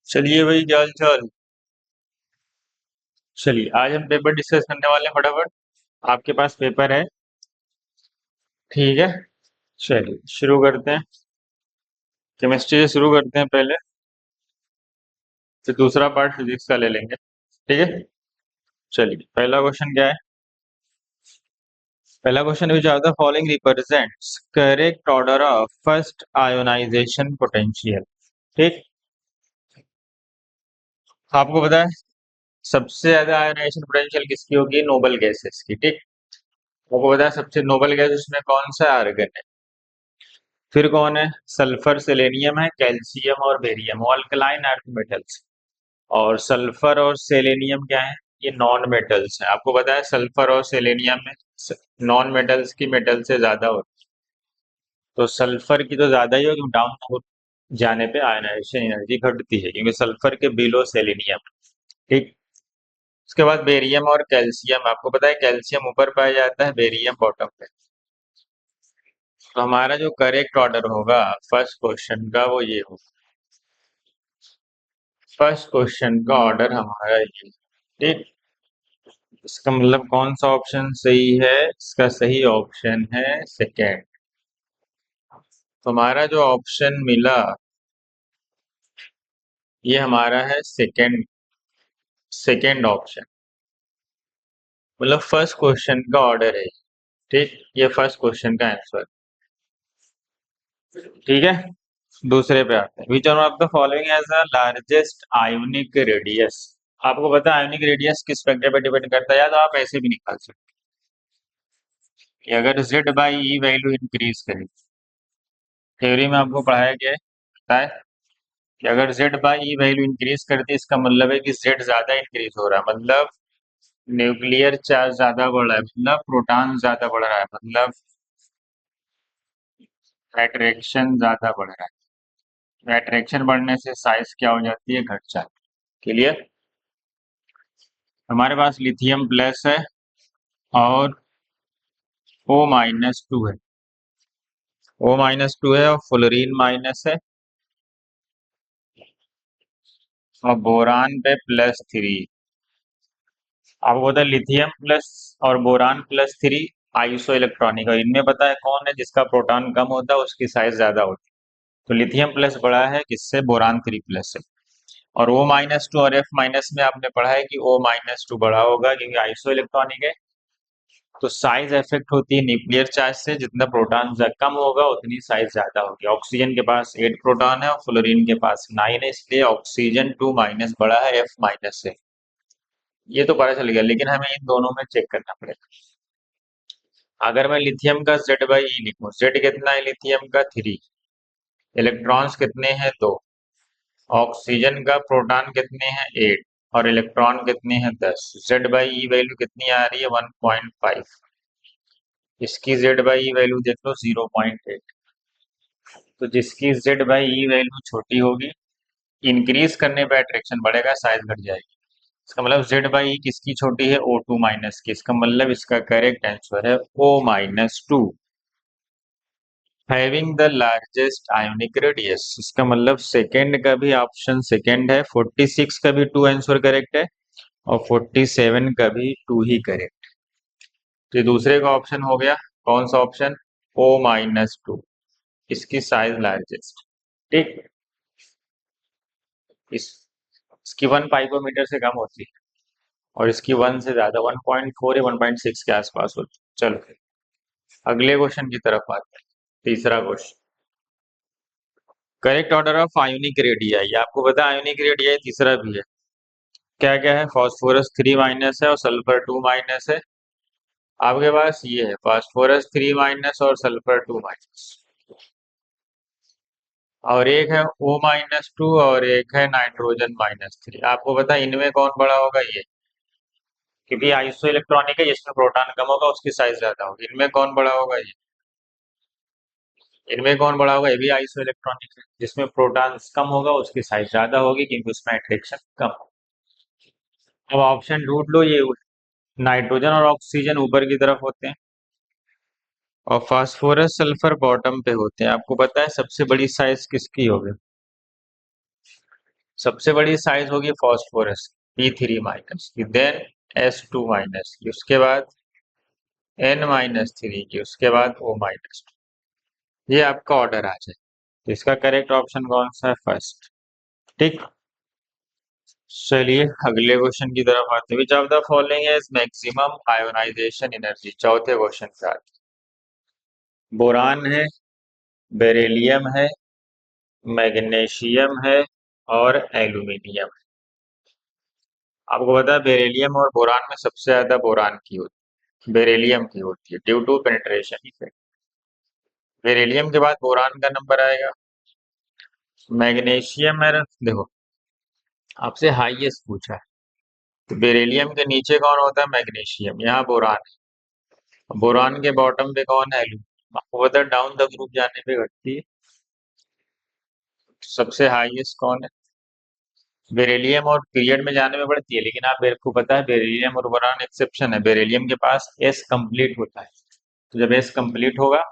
चलिए भाई, क्या हाल चाल। चलिए आज हम पेपर डिस्कस करने वाले हैं फटाफट। आपके पास पेपर है? ठीक है। चलिए शुरू करते हैं। केमिस्ट्री से शुरू करते हैं पहले, फिर दूसरा पार्ट फिजिक्स का ले लेंगे। ठीक है। चलिए पहला क्वेश्चन क्या है। पहला question which are the following represents correct order of first ionization potential. ठीक। आपको पता है सबसे ज्यादा आयोनाइजेशन पोटेंशियल किसकी होगी? नोबल गैसेस की। ठीक। आपको पता है सबसे नोबल गैस उसमें कौन सा आर्गन है? फिर कौन है? सल्फर, सेलेनियम है, कैल्शियम और बेरियम, अल्कलाइन अर्थ मेटल्स। और सल्फर और सेलेनियम क्या है? ये नॉन मेटल्स हैं। आपको पता है सल्फर और सेलेनियम में नॉन मेटल्स की मेटल से ज्यादा होती है। तो सल्फर की तो ज्यादा ही होगी, डाउन हो जाने पे आयनाइजेशन एनर्जी घटती है क्योंकि सल्फर के बिलो सेलेनियम। ठीक। उसके बाद बेरियम और कैल्शियम। आपको पता है कैल्शियम ऊपर पाया जाता है, बेरियम बॉटम पे। तो हमारा जो करेक्ट ऑर्डर होगा फर्स्ट क्वेश्चन का वो ये होगा। फर्स्ट क्वेश्चन का ऑर्डर हमारा ये। ठीक। इसका मतलब कौन सा ऑप्शन सही है? इसका सही ऑप्शन है सेकेंड। तो हमारा जो ऑप्शन मिला ये हमारा है सेकेंड। सेकेंड ऑप्शन मतलब फर्स्ट क्वेश्चन का ऑर्डर है। ठीक। ये फर्स्ट क्वेश्चन का आंसर। ठीक है। दूसरे पे आते हैं। Which one of the following as the largest ionic radius. आपको पता है आयोनिक रेडियस किस फैक्टर पे डिपेंड करता है, या तो आप ऐसे भी निकाल सकते हैं कि अगर z by E value increase करें। थ्योरी में आपको पढ़ाया गया है, पता है कि अगर z by E value increase करती है इसका मतलब है कि z ज्यादा इंक्रीज हो रहा है, मतलब न्यूक्लियर चार्ज ज्यादा बढ़ रहा है, मतलब प्रोटॉन ज्यादा बढ़ रहा है, मतलब अट्रैक्शन ज्यादा बढ़ रहा है। अट्रैक्शन बढ़ने से साइज क्या हो जाती है? घट जाती है। क्लियर। हमारे पास लिथियम प्लस है और O-2 है। O-2 है और फ्लोरीन माइनस है और बोरान पे +3। आपको पता है लिथियम प्लस और बोरान +3 आइसो इलेक्ट्रॉनिक, और इनमें पता है कौन है जिसका प्रोटॉन कम होता है उसकी साइज ज्यादा होती है। तो लिथियम प्लस बड़ा है किससे? बोरान 3 प्लस से। और O-2 और F- में आपने पढ़ा है कि O-2 बड़ा होगा क्योंकि आइसो इलेक्ट्रॉनिक है। तो साइज इफेक्ट होती है न्यूक्लियर चार्ज से, जितना प्रोटॉन कम होगा उतनी साइज ज्यादा होगी। ऑक्सीजन के पास 8 प्रोटॉन है और फ्लोरीन के पास 9 है, इसलिए ऑक्सीजन 2- बड़ा है F- से। ये तो पता चल गया, लेकिन हमें इन दोनों में चेक करना पड़ेगा। अगर मैं लिथियम का Z बाई ई लिखूं, Z कितना है लिथियम का? 3। इलेक्ट्रॉन्स कितने हैं? 2। ऑक्सीजन का प्रोटॉन कितने हैं? 8। और इलेक्ट्रॉन कितने हैं? 10। Z बाई ई वैल्यू कितनी आ रही है? 1.5। इसकी Z बाई ई वैल्यू देख लो 0.8। तो जिसकी Z बाई ई वैल्यू छोटी होगी, इंक्रीज करने पे अट्रैक्शन बढ़ेगा, साइज घट जाएगी। इसका मतलब Z बाई ई किसकी छोटी है? O2- की। इसका मतलब इसका करेक्ट आंसर है O-2, having the largest ionic radius. इसका मतलब सेकेंड का भी ऑप्शन सेकेंड है। 46 का भी 2 आंसर करेक्ट है और 47 का भी 2 ही करेक्ट। तो ये दूसरे का ऑप्शन हो गया। कौन सा ऑप्शन? O-2। इसकी साइज लार्जेस्ट। ठीक। इस इसकी 1 पाइकोमीटर से कम होती है और इसकी 1 से ज्यादा 1.4 या 1.6 के आसपास होती है। चलो फिर अगले क्वेश्चन की तरफ आते हैं। तीसरा question, correct order of ionic radii. आपको पता है आयोनिक रेडियाई तीसरा भी है। क्या क्या है? फास्फोरस 3- है और सल्फर 2- है। आपके पास ये है फास्फोरस 3- और सल्फर 2-। और एक है O-2 और एक है नाइट्रोजन -3। आपको पता है इनमें कौन बड़ा होगा? ये, क्योंकि आइसो इलेक्ट्रॉनिक है, जिसमें प्रोटॉन कम होगा उसकी साइज ज्यादा होगी। इनमें कौन बड़ा होगा? ये। इनमें कौन बड़ा होगा? ये भी आइसो इलेक्ट्रॉनिक है, जिसमें प्रोटॉन कम होगा उसकी साइज ज्यादा होगी क्योंकि उसमें अट्रैक्शन कम होगा। अब ऑप्शन ढूंढ लो। ये नाइट्रोजन और ऑक्सीजन ऊपर की तरफ होते हैं और फास्फोरस सल्फर बॉटम पे होते हैं। आपको पता है सबसे बड़ी साइज किसकी होगी? सबसे बड़ी साइज होगी फॉस्फोरस P3 माइनस की, देन S2 माइनस की, उसके बाद N-3 की, उसके बाद O-2। ये आपका ऑर्डर आ जाए। तो इसका करेक्ट ऑप्शन कौन सा है? फर्स्ट। ठीक। चलिए अगले क्वेश्चन की तरफ आते हैं। Which of the following is maximum ionization energy? चौथे क्वेश्चन पे आते हैं। बोरान है, बेरिलियम है, मैग्नीशियम है और एल्यूमिनियम। आपको पता है बेरिलियम और बोरान में सबसे ज्यादा बोरान की होती है, बेरिलियम की होती है, due to penetration effect. Beryllium के बाद बोरान का नंबर आएगा। मैग्नीशियम में देखो, आपसे हाईएस्ट पूछा है, तो बेरिलियम के नीचे कौन होता है? मैग्नीशियम। यहाँ बोरान है। बोरान के बॉटम पे कौन है? एल्यूमिनियम। आपको पता है डाउन द ग्रुप जाने पे घटती है। सबसे हाईएस्ट कौन है? बेरिलियम, और पीरियड में जाने में बढ़ती है, लेकिन आप मेरे को पता है बेरिलियम और बोरान एक्सेप्शन है। बेरिलियम के पास एस कंप्लीट होता है, तो जब एस कंप्लीट होगा,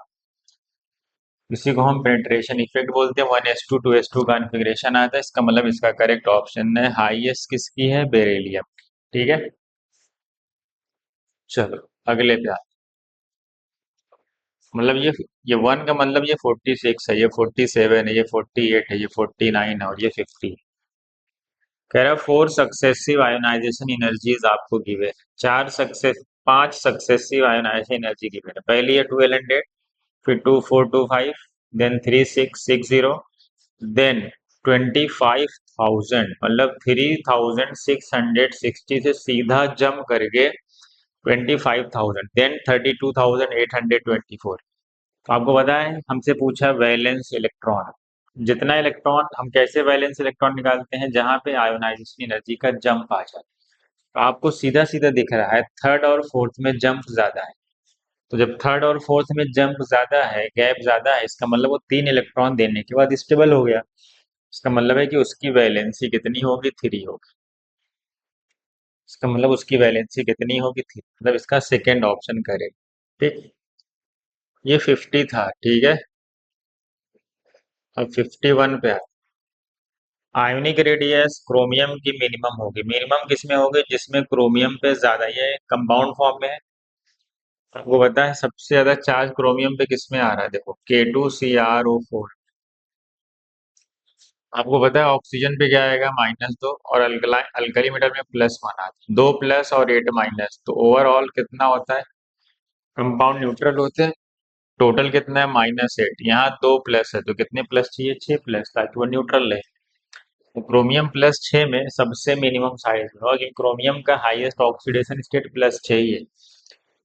इसी को हम पेनिट्रेशन इफेक्ट बोलते हैं। 1s2 2s2 कॉन्फ़िगरेशन आता है। इसका मतलब इसका करेक्ट ऑप्शन है हाईएस्ट किसकी है? बेरिलियम। ठीक है। चलो अगले पे मतलब ये वन का मतलब ये 46 है, ये 47 है, ये 48 है, ये 49 है और ये 50। कह रहा है 4 सक्सेसिव आयोनाइजेशन एनर्जीज आपको गिवे। चार success 5 successive ionization energy give है। पहली है 1200, फिर 2425, देन 3660, देन 25,000, मतलब 3660 से सीधा जंप करके 25,000, देन 32,824। तो आपको पता है हमसे पूछा वैलेंस इलेक्ट्रॉन। जितना इलेक्ट्रॉन हम कैसे वैलेंस इलेक्ट्रॉन निकालते हैं? जहां पे आयोनाइजेशन एनर्जी का जंप आ जाए। तो आपको सीधा सीधा दिख रहा है थर्ड और फोर्थ में जंप ज्यादा है। तो जब थर्ड और फोर्थ में जंप ज्यादा है, गैप ज्यादा है, इसका मतलब वो 3 इलेक्ट्रॉन देने के बाद स्टेबल हो गया। इसका मतलब है कि उसकी वैलेंसी कितनी होगी? 3 होगी। इसका मतलब उसकी वैलेंसी कितनी होगी? 3। मतलब इसका सेकेंड ऑप्शन करेगा। ठीक। ये 50 था, ठीक है। अब 51 पे आयोनिक रेडियस क्रोमियम की मिनिमम होगी। मिनिमम किसमें होगी? जिसमें क्रोमियम पे ज्यादा, ये कंपाउंड फॉर्म में है। आपको पता है सबसे ज्यादा चार्ज क्रोमियम पे किसमें आ रहा है? देखो K2CrO4। आपको पता है ऑक्सीजन पे क्या आएगा? -2, और अल्कली मेटल में +1 आता है। 2 प्लस और 8 माइनस, तो ओवरऑल कितना होता है? कंपाउंड न्यूट्रल होते हैं। टोटल कितना है? -8। यहाँ 2 प्लस है, तो कितने प्लस चाहिए? 6 प्लस, ताकि वो न्यूट्रल रहे। तो क्रोमियम +6 में सबसे मिनिमम साइज होगा कि क्रोमियम का हाईएस्ट ऑक्सीडेशन स्टेट +6 ही है।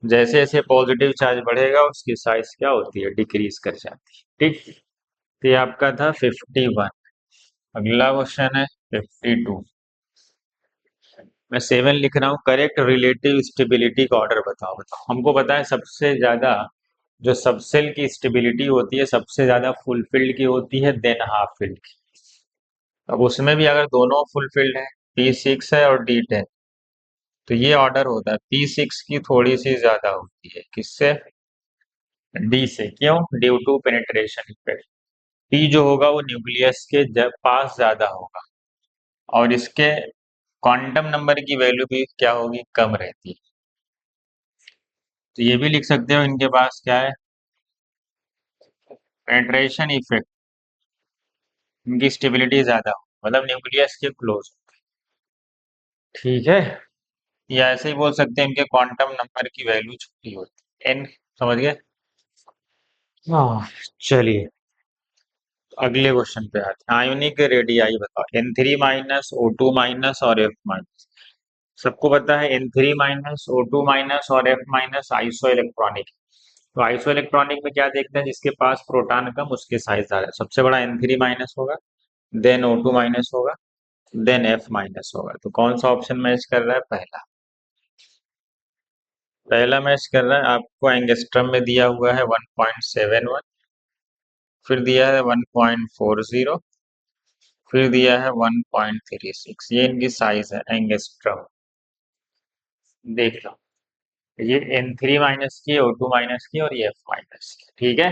जैसे जैसे पॉजिटिव चार्ज बढ़ेगा उसकी साइज क्या होती है? डिक्रीज कर जाती है। ठीक। तो ये आपका था 51। अगला क्वेश्चन है 52। मैं 7 लिख रहा हूँ। करेक्ट रिलेटिव स्टेबिलिटी का ऑर्डर बताओ। बताओ, हमको पता है सबसे ज्यादा जो सबसेल की स्टेबिलिटी होती है सबसे ज्यादा फुलफिल्ड की होती है, देन हाफ फिल्ड की। अब उसमें भी अगर दोनों फुलफिल्ड है, P6 है और D10, तो ये ऑर्डर होता है P6 की थोड़ी सी ज्यादा होती है। किससे? D से। क्यों? Due to penetration effect. P जो होगा वो न्यूक्लियस के पास ज्यादा होगा, और इसके क्वांटम नंबर की वैल्यू भी क्या होगी? कम रहती है। तो ये भी लिख सकते हो इनके पास क्या है? Penetration effect. इनकी स्टेबिलिटी ज्यादा हो, मतलब न्यूक्लियस के क्लोज। ठीक है। या ऐसे ही बोल सकते हैं इनके क्वांटम नंबर की वैल्यू छोटी होती है, n। समझ गए? हाँ। चलिए अगले क्वेश्चन पे आते हैं। आयोनिक रेडियाई बताओ। N3 - O2- और F-। सबको पता है N3 - O2- और F- आइसो इलेक्ट्रॉनिक। तो आइसो इलेक्ट्रॉनिक में क्या देखते हैं? जिसके पास प्रोटॉन कम उसके साइज ज्यादा। सबसे बड़ा N3- होगा, देन O2- होगा, देन F- होगा। तो कौन सा ऑप्शन मैच कर रहा है? पहला। पहला मैच कर रहा है। आपको एंगस्ट्रम में दिया हुआ है 1.71, फिर दिया है 1.40, फिर दिया है 1.36। ये इनकी साइज है एंगस्ट्रम। देख लो, ये N3- की, O2- की, और ये F- की। ठीक है।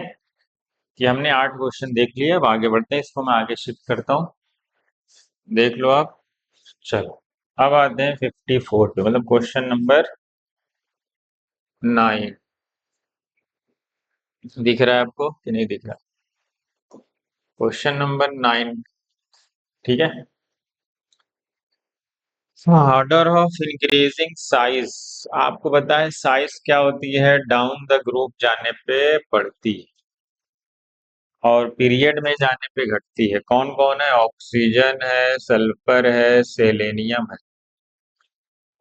ये हमने 8 क्वेश्चन देख लिए। अब आगे बढ़ते हैं, इसको मैं आगे शिफ्ट करता हूँ। देख लो आप। चलो, अब आते हैं 54 पे, मतलब क्वेश्चन नंबर 9। दिख रहा है आपको कि नहीं दिख रहा? Question number 9। ठीक है। Order of increasing size. आपको पता है साइज क्या होती है? डाउन द ग्रुप जाने पे बढ़ती है और पीरियड में जाने पे घटती है। कौन कौन है? ऑक्सीजन है, सल्फर है, सेलेनियम है।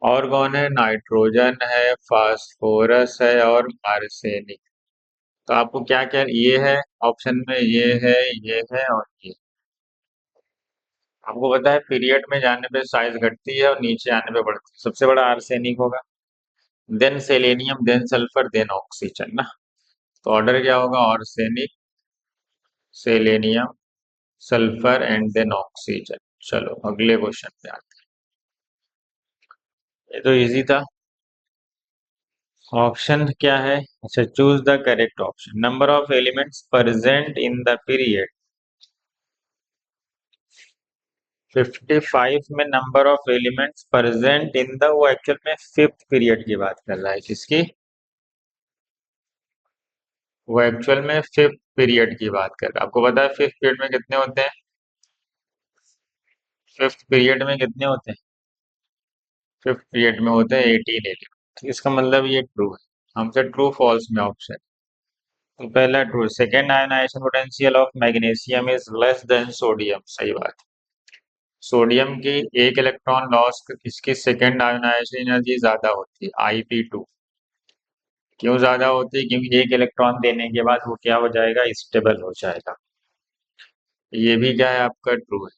और कौन है? नाइट्रोजन है, फास्फोरस है और आर्सेनिक। तो आपको क्या क्या ये है ऑप्शन में? ये है और ये। आपको पता है पीरियड में जाने पे साइज घटती है और नीचे आने पे बढ़ती है। सबसे बड़ा आर्सेनिक होगा, then selenium, then sulphur, then oxygen ना। तो ऑर्डर क्या होगा? Arsenic, selenium, sulphur and then oxygen. चलो अगले क्वेश्चन पे आते हैं। ये तो इजी था। ऑप्शन क्या है? अच्छा, choose the correct option. Number of elements present in the period. 55 में number of elements present in the, वो एक्चुअल में फिफ्थ पीरियड की बात कर रहा है। किसकी? वो एक्चुअल में फिफ्थ पीरियड की बात कर रहा है। आपको पता है फिफ्थ पीरियड में कितने होते हैं? फिफ्थ पीरियड में कितने होते हैं? फिफ्थ पीरियड में होते हैं 18 एलिमेंट। इसका मतलब ये ट्रू है। हमसे ट्रू फॉल्स में ऑप्शन। तो पहला true. Second, ionization potential of magnesium is less than sodium. सही बात। सोडियम की एक इलेक्ट्रॉन लॉस, इसकी सेकेंड आयोनाइजेशन एनर्जी ज्यादा होती है, Ip2। क्यों ज्यादा होती है? क्योंकि एक इलेक्ट्रॉन देने के बाद वो क्या हो जाएगा? स्टेबल हो जाएगा। ये भी क्या है आपका? ट्रू है।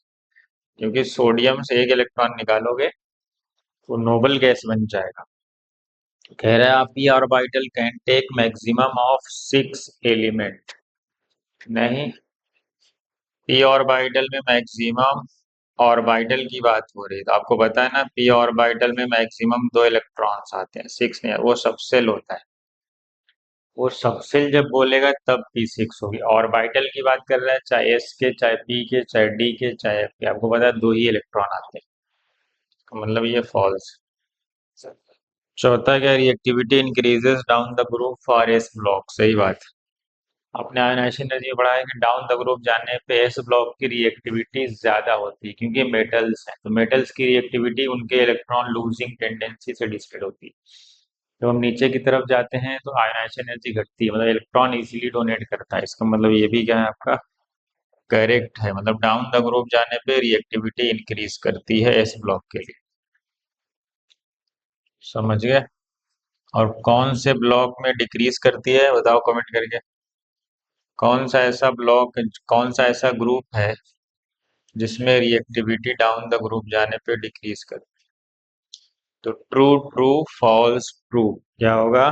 क्योंकि सोडियम से एक इलेक्ट्रॉन निकालोगे तो नोबल गैस बन जाएगा। कह रहा है आप P orbital can take maximum of 6 element. नहीं, पी ऑर्बिटल में मैक्सिमम, ऑर्बिटल की बात हो रही है तो आपको पता है ना, पी ऑर्बिटल में मैक्सिमम 2 इलेक्ट्रॉन्स आते हैं, 6 नहीं, वो सबसेल होता है। वो सबसेल जब बोलेगा तब P6 होगी। ऑर्बिटल की बात कर रहा है, चाहे एस के, चाहे पी के, चाहे डी के, चाहे एफ के। आपको पता है 2 ही इलेक्ट्रॉन आते हैं। तो मतलब ये फॉल्स। चौथा क्या? Reactivity increases down the group for S block. सही बात। अपने आयनाइजेशन एनर्जी बढ़ाया कि डाउन द ग्रुप जाने पे एस ब्लॉक की रिएक्टिविटी ज्यादा होती है, क्योंकि मेटल्स हैं तो मेटल्स की रिएक्टिविटी उनके इलेक्ट्रॉन लूजिंग टेंडेंसी से डिस्प्लेड होती है। जब हम नीचे की तरफ जाते हैं तो आयनाइजेशन एनर्जी घटती है, मतलब इलेक्ट्रॉन इजीली डोनेट करता है। इसका मतलब ये भी क्या है आपका? करेक्ट है। मतलब डाउन द ग्रुप जाने पे रिएक्टिविटी इंक्रीज करती है एस ब्लॉक के लिए। समझ गए? और कौन से ब्लॉक में डिक्रीज करती है बताओ कमेंट करके। कौन सा ऐसा ब्लॉक, कौन सा ऐसा ग्रुप है जिसमें रिएक्टिविटी डाउन द ग्रुप जाने पे डिक्रीज कर? तो ट्रू ट्रू, फॉल्स ट्रू, क्या होगा?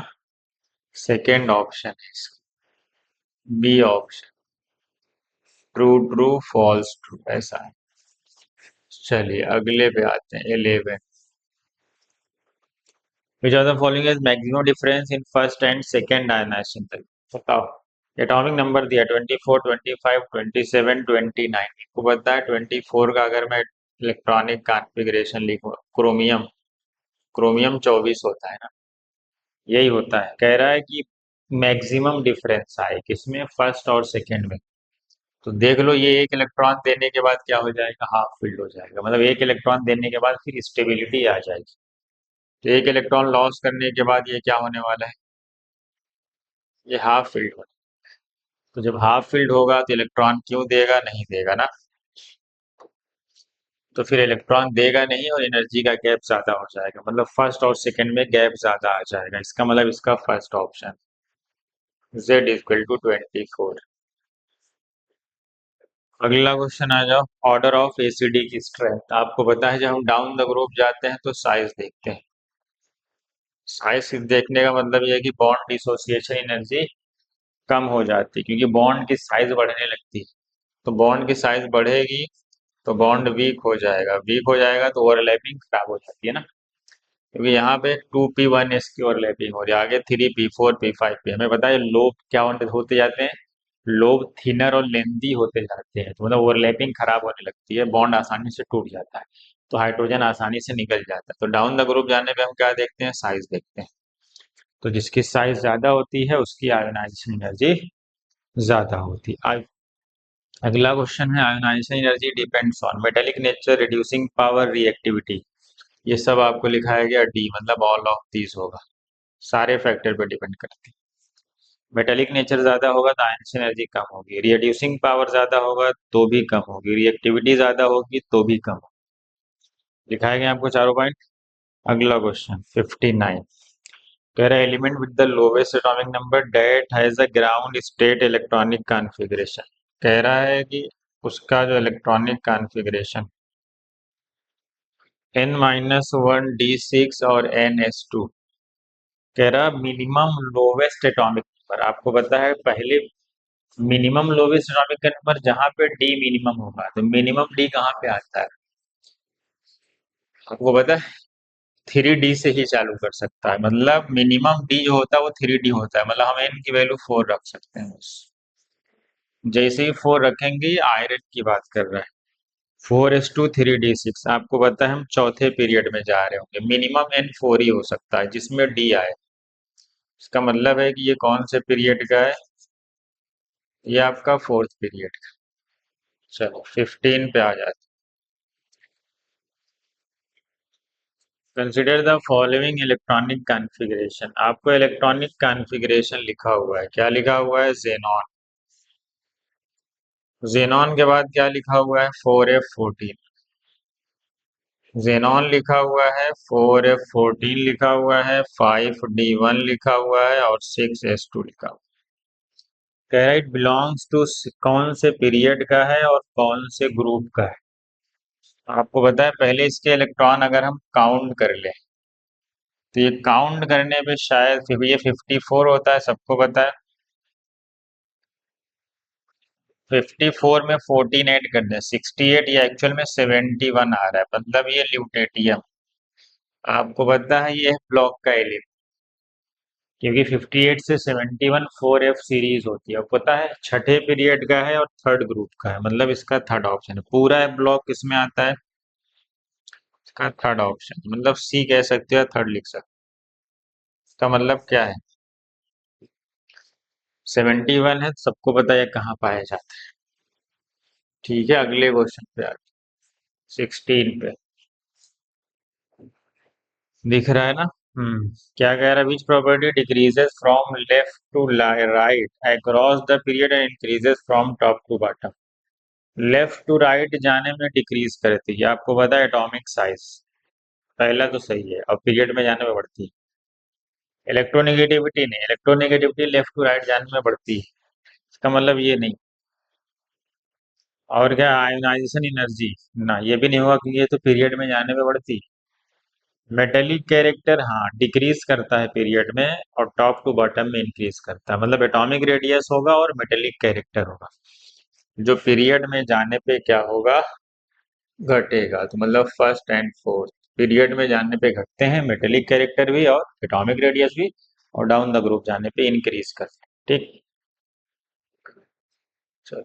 सेकेंड ऑप्शन है इसका, B option. True true, false true, ऐसा है। चलिए अगले पे आते हैं, 11। Which are the following is maximum difference in first and second ionization तक? बताओ। एटॉमिक नंबर दिया 24, 25, 27, 29। आपको पता है 24 का अगर मैं इलेक्ट्रॉनिक कॉन्फ़िगरेशन लिखूं, क्रोमियम, क्रोमियम 24 होता है ना। यही होता है। कह रहा है कि मैक्सिमम डिफरेंस आए किसमें? फर्स्ट और सेकंड में। तो देख लो, ये एक इलेक्ट्रॉन देने के बाद क्या हो जाएगा? हाफ फिल्ड हो जाएगा। मतलब एक इलेक्ट्रॉन देने के बाद फिर स्टेबिलिटी आ जाएगी। तो एक इलेक्ट्रॉन लॉस करने के बाद ये क्या होने वाला है? ये हाफ फील्ड होने। तो जब हाफ फील्ड होगा तो इलेक्ट्रॉन क्यों देगा? नहीं देगा ना। तो फिर इलेक्ट्रॉन देगा नहीं और एनर्जी का गैप ज्यादा हो जाएगा, मतलब फर्स्ट और सेकंड में गैप ज्यादा आ जाएगा। इसका मतलब इसका first option, Z equal to 24। अगला क्वेश्चन आ जाओ। ऑर्डर ऑफ एसिडी की स्ट्रेंथ। आपको पता है जब हम डाउन द ग्रुप जाते हैं तो साइज देखते हैं। साइज देखने का मतलब ये है कि बॉन्ड डिसोसिएशन एनर्जी कम हो जाती है, क्योंकि बॉन्ड की साइज बढ़ने लगती है। तो बॉन्ड की साइज बढ़ेगी तो बॉन्ड वीक हो जाएगा, वीक हो जाएगा तो ओवरलैपिंग खराब हो जाती है ना। क्योंकि यहाँ पे 2p1s की ओवरलैपिंग हो रही है, आगे 3p4p5p। हमें पता है लोब क्या होते जाते हैं? लोब थिनर और लेंदी होते जाते हैं, तो मतलब ओवरलैपिंग खराब होने लगती है, बॉन्ड आसानी से टूट जाता है, तो हाइड्रोजन आसानी से निकल जाता है। तो डाउन द ग्रुप जाने पे हम क्या देखते हैं, साइज देखते हैं। तो जिसकी साइज ज्यादा होती है उसकी आयोनाइजेशन एनर्जी ज्यादा होती है। अगला क्वेश्चन है, ionization energy depends on metallic nature, reducing power, reactivity. ये सब आपको लिखाया गया डी, मतलब ऑल ऑफ दीज होगा, सारे फैक्टर पे डिपेंड करते हैं। मेटेलिक नेचर ज्यादा होगा तो आयन एनर्जी कम होगी, रिड्यूसिंग पावर ज्यादा होगा तो भी कम होगी, रिएक्टिविटी ज्यादा होगी तो भी कम होगी। दिखाए गए आपको चारों पॉइंट। अगला क्वेश्चन 59 कह रहा है, element with the lowest atomic number that has a ground state electronic configuration. कह रहा है कि उसका जो इलेक्ट्रॉनिक कॉन्फ़िगरेशन n-1 d6 और ns2। कह रहा मिनिमम लोवेस्ट एटॉमिक नंबर, आपको पता है पहले मिनिमम लोवेस्ट एटॉमिक नंबर जहां पे डी मिनिमम होगा, तो मिनिमम डी कहाँ पे आता है आपको पता है, 3D से ही चालू कर सकता है, मतलब मिनिमम डी जो होता है वो 3D होता है, मतलब हम एन की वैल्यू 4 रख सकते हैं बस। जैसे ही 4 रखेंगे, आयरन की बात कर रहा है, 4s2 3d6। आपको पता है हम चौथे पीरियड में जा रहे होंगे, मिनिमम एन 4 ही हो सकता है जिसमें डी आए। इसका मतलब है कि ये कौन से पीरियड का है, ये आपका फोर्थ पीरियड का। चलो 15 पे आ जाते। Consider the following electronic configuration. आपको इलेक्ट्रॉनिक कॉन्फ़िगरेशन लिखा हुआ है, क्या लिखा हुआ है, जेनॉन। जेनॉन के बाद क्या लिखा हुआ है, 4f14। जेनॉन लिखा हुआ है, 4f14 लिखा हुआ है, 5d1 लिखा हुआ है और 6s2 लिखा हुआ है। कह रहा है इट बिलोंग्स टू कौन से पीरियड का है और कौन से ग्रुप का है। आपको पता है पहले इसके इलेक्ट्रॉन अगर हम काउंट कर ले, तो ये काउंट करने पे शायद फिर ये 54 होता है, सबको पता है। 54 में 14 ऐड कर दें 68, ये एक्चुअल में 71 आ रहा है, मतलब ये ल्यूटेटियम। आपको पता है ये ब्लॉक का एलिमेंट, क्योंकि 58 से 71 4f सीरीज होती है। आपको पता है छठे पीरियड का है और थर्ड ग्रुप का है, मतलब इसका थर्ड ऑप्शन है। पूरा ब्लॉक किसमें आता है, इसका थर्ड ऑप्शन, मतलब सी कह सकते हो, थर्ड लिख सकते हो। इसका मतलब क्या है, 71 है, तो सबको पता है कहाँ पाया जाता है। ठीक है, अगले क्वेश्चन पे आते, 16 पे दिख रहा है ना। क्या कह रहा है, which property decreases from left to right across the period and increases from top to bottom. Left to right जाने में डिक्रीज करती है, आपको पता है एटॉमिक साइज, पहला तो सही है, और पीरियड में जाने में बढ़ती है। इलेक्ट्रोनेगेटिविटी नहीं, इलेक्ट्रोनेगेटिविटी लेफ्ट टू राइट जाने में बढ़ती है, इसका मतलब ये नहीं। और क्या, आयोनाइजेशन एनर्जी, ना ये भी नहीं होगा क्योंकि ये तो पीरियड में जाने में बढ़ती है। मेटेलिक कैरेक्टर हाँ डिक्रीज करता है पीरियड में, और टॉप टू बॉटम में इंक्रीज करता है, मतलब एटॉमिक रेडियस होगा और मेटेलिक कैरेक्टर होगा, जो पीरियड में जाने पे क्या होगा, घटेगा। तो मतलब फर्स्ट एंड फोर्थ पीरियड में जाने पे घटते हैं, मेटेलिक कैरेक्टर भी और एटॉमिक रेडियस भी, और डाउन द ग्रुप जाने पे इंक्रीज करते हैं। ठीक, चलो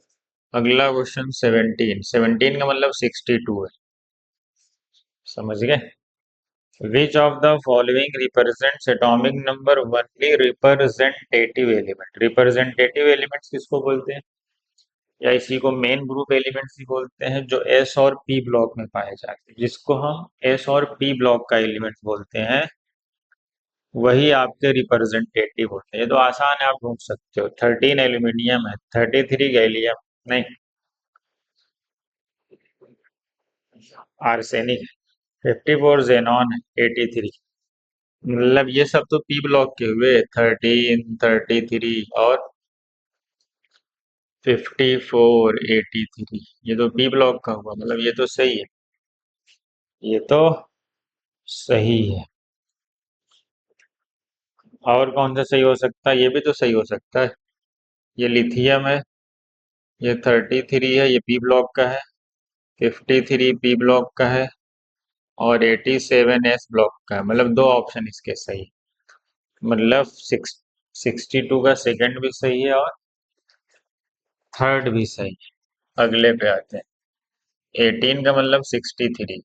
अगला क्वेश्चन 17। 17 का मतलब 62 है, समझ गए। विच of the following represents atomic number only representative element. Representative elements किसको बोलते हैं, या इसी को मेन ग्रुप एलिमेंट्स भी बोलते हैं, जो एस और पी ब्लॉक में पाए जाते हैं, जिसको हम एस और पी ब्लॉक का एलिमेंट बोलते हैं, वही आपके रिप्रेजेंटेटिव होते हैं। ये तो आसान है, आप ढूंढ सकते हो। 13 एल्यूमिनियम है, 33 गैलियम नहीं, आर्सेनिक है, 54 जेनॉन है, 83। मतलब ये सब तो पी ब्लॉक के हुए, 13 33 और 54 83, ये तो पी ब्लॉक का हुआ, मतलब ये तो सही है, ये तो सही है। और कौन सा सही हो सकता है, ये भी तो सही हो सकता है। ये लिथियम है, ये 33 है, ये पी ब्लॉक का है, 53 पी ब्लॉक का है, और 87 एस ब्लॉक का है, मतलब दो ऑप्शन इसके सही, मतलब 62 का सेकंड भी सही है, और थर्ड भी सही है। अगले पे आते हैं। 18 का मतलब 63।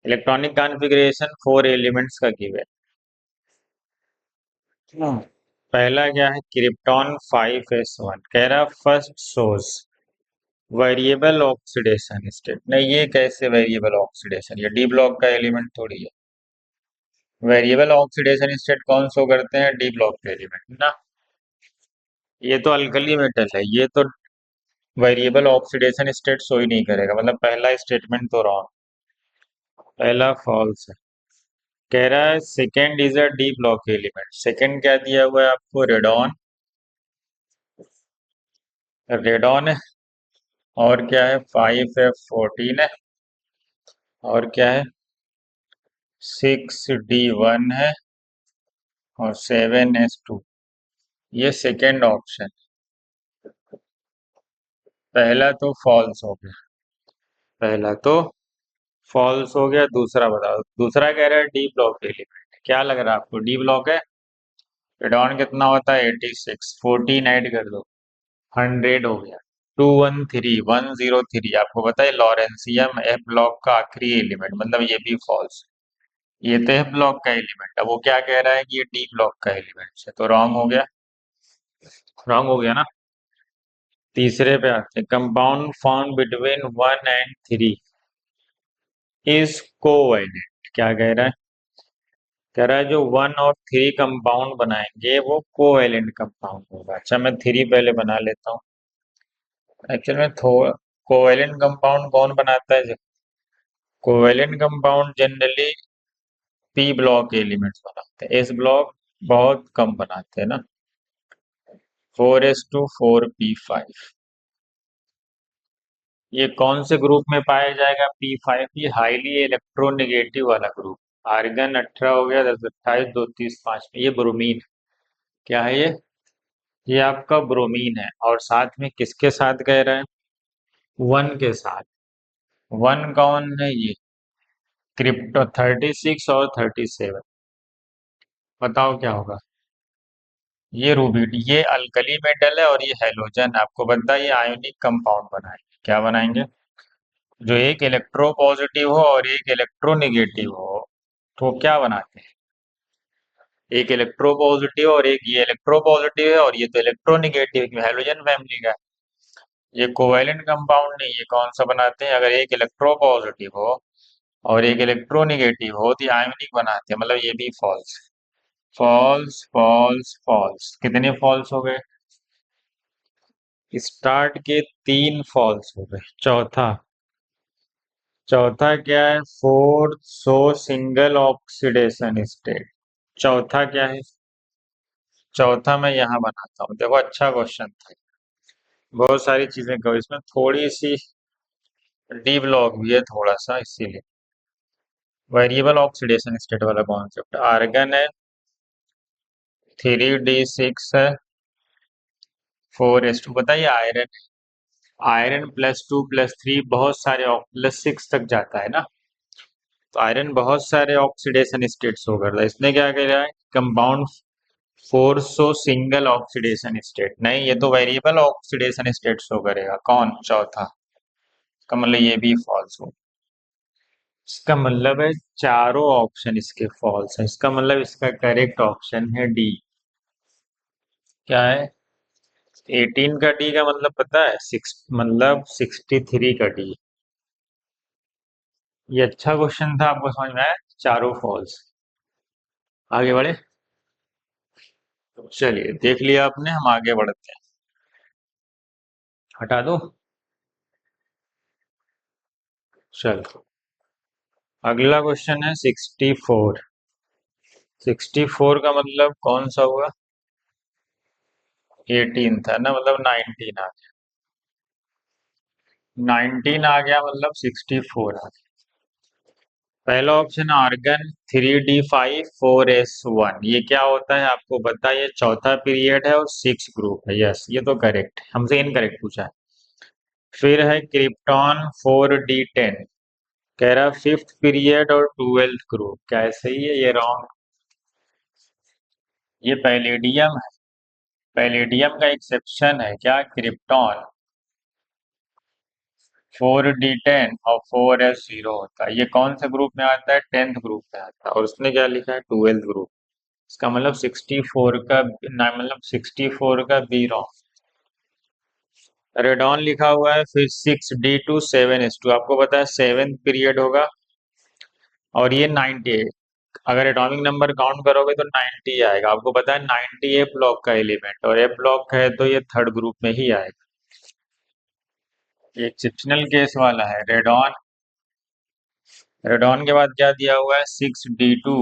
इलेक्ट्रॉनिक कॉन्फ़िगरेशन 4 एलिमेंट्स का गिवन। पहला क्या है, क्रिप्टॉन 5s1, कह रहा first source variable oxidation state. नहीं, ये कैसे वेरिएबल ऑक्सीडेशन, ये डी ब्लॉक का एलिमेंट थोड़ी है। वेरिएबल ऑक्सीडेशन स्टेट कौन शो करते हैं, डी ब्लॉक के एलिमेंट ना। ये तो अल्कली मेटल है, ये तो वेरिएबल ऑक्सीडेशन स्टेट शो ही नहीं करेगा, मतलब पहला स्टेटमेंट तो रॉन्ग, पहला फॉल्स है। कह रहा है second is a D block element. Second क्या दिया हुआ है आपको, रेडॉन। रेडॉन है, और क्या है, 5f14 है, और क्या है, 6d1 है, और 7s2। ये सेकेंड ऑप्शन। पहला तो फॉल्स हो गया, पहला तो फॉल्स हो गया। दूसरा बताओ, दूसरा कह रहा है डी ब्लॉक एलिमेंट। क्या लग रहा है आपको, डी ब्लॉक है। रेडॉन कितना होता है, 86, 14 ऐड कर दो, 100 हो गया। 213, 103। आपको पता है लॉरेंसियम एफ ब्लॉक का आखिरी एलिमेंट, मतलब ये भी फॉल्स। ये तो एफ ब्लॉक का एलिमेंट है, वो क्या कह रहा है कि ये डी ब्लॉक का एलिमेंट है, तो रॉन्ग हो गया, रॉन्ग हो गया ना। तीसरे पे आते हैं, compound found between 1 and 3 is covalent. क्या कह रहा है, कह रहा है जो 1 और 3 कंपाउंड बनाएंगे वो कोवैलेंट कंपाउंड होगा। अच्छा, मैं 3 पहले बना लेता हूँ। एक्चुअल में थोड़ा, कोवैलेंट कंपाउंड कौन बनाता है, covalent compound generally P block elements बनाते हैं, एस ब्लॉक बहुत कम बनाते हैं ना। 4s2 4p5, ये कौन से ग्रुप में पाया जाएगा, P5, ये हाईली इलेक्ट्रोनेगेटिव वाला ग्रुप। आर्गन 18 हो गया, 10 28 2 30 5 में, ये ब्रोमीन। क्या है ये आपका ब्रोमीन है। और साथ में किसके साथ कह रहे हैं, 1 के साथ। 1 कौन है, ये क्रिप्टो 36 और 37। बताओ क्या होगा, ये रूबिड, ये अल्कली मेटल है और ये हैलोजन। आपको पता है ये आयोनिक कंपाउंड बनाएंगे। क्या बनाएंगे, जो एक इलेक्ट्रो पॉजिटिव हो और एक इलेक्ट्रो निगेटिव हो, तो क्या बनाते हैं, एक इलेक्ट्रो पॉजिटिव और एक ये इलेक्ट्रो पॉजिटिव है, और ये तो इलेक्ट्रो निगेटिव, हैलोजन फैमिली का है। ये कोवैलेंट कंपाउंड नहीं, ये कौन सा बनाते हैं, अगर एक इलेक्ट्रो पॉजिटिव हो और एक इलेक्ट्रो निगेटिव हो तो ये आयोनिक बनाते हैं, मतलब ये भी फॉल्स। फॉल्स फॉल्स फॉल्स, कितने फॉल्स हो गए, स्टार्ट के 3 फॉल्स हो गए। चौथा, चौथा क्या है, फोर्थ सो सिंगल ऑक्सीडेशन स्टेट। चौथा क्या है, चौथा मैं यहाँ बनाता हूँ, देखो अच्छा क्वेश्चन था। बहुत सारी चीजें कहो, इसमें थोड़ी सी डी ब्लॉक भी है थोड़ा सा, इसीलिए। वेरिएबल ऑक्सीडेशन स्टेट वाला कॉन्सेप्ट, आर्गन है, 3d6 है, 4s2। बताइए आयरन, आयरन +2 +3 बहुत सारे, +6 तक जाता है ना। तो आयरन बहुत सारे ऑक्सीडेशन स्टेट्स हो करता है, इसने क्या करा है, कंपाउंड फोर्सो सिंगल ऑक्सीडेशन स्टेट। नहीं, ये तो वेरिएबल ऑक्सीडेशन स्टेट शो करेगा, कौन, चौथा। का मतलब ये भी फॉल्स हो, इसका मतलब है चारों ऑप्शन इसके फॉल्स है, इसका मतलब इसका करेक्ट ऑप्शन है डी। क्या है, 18 का डी का मतलब पता है, 6 मतलब 63 का डी। ये अच्छा क्वेश्चन था, आपको समझ में आया, चारों फॉल्स। आगे बढ़े, चलिए देख लिया आपने, हम आगे बढ़ते हैं। हटा दो, चलो अगला क्वेश्चन है 64। 64 का मतलब कौन सा हुआ, 18 था ना, मतलब 19 आ गया, 19 आ गया मतलब 64 आ गया। पहला ऑप्शन आर्गन 3d5 4s1, ये क्या होता है आपको पता है, ये चौथा पीरियड है और 6 ग्रुप है। यस, ये तो करेक्ट है, हमसे इनकरेक्ट पूछा है। फिर है क्रिप्टॉन 4d10, कह रहा फिफ्थ पीरियड और 12th ग्रुप। क्या है, सही है, ये रॉन्ग। ये पैलेडियम है, पैलेडियम का एक्सेप्शन है क्या? क्रिप्टॉन 4d10 और 4s0 होता है। ये कौन से ग्रुप में आता है? 10th ग्रुप में आता है। और उसने क्या लिखा है? 12th group. इसका मतलब 64 का ना, मतलब 64 का बी रॉन्ग। रेडॉन लिखा हुआ है, फिर 6d2 7s2। आपको पता है 7th पीरियड होगा और ये 98। अगर एटॉमिक नंबर काउंट करोगे तो 90 आएगा। आपको पता है 90 ए ब्लॉक का एलिमेंट, और ए ब्लॉक है तो ये थर्ड ग्रुप में ही आएगा। ये एक्सेप्शनल केस वाला है रेडॉन। रेडॉन के बाद क्या दिया हुआ है? 6d2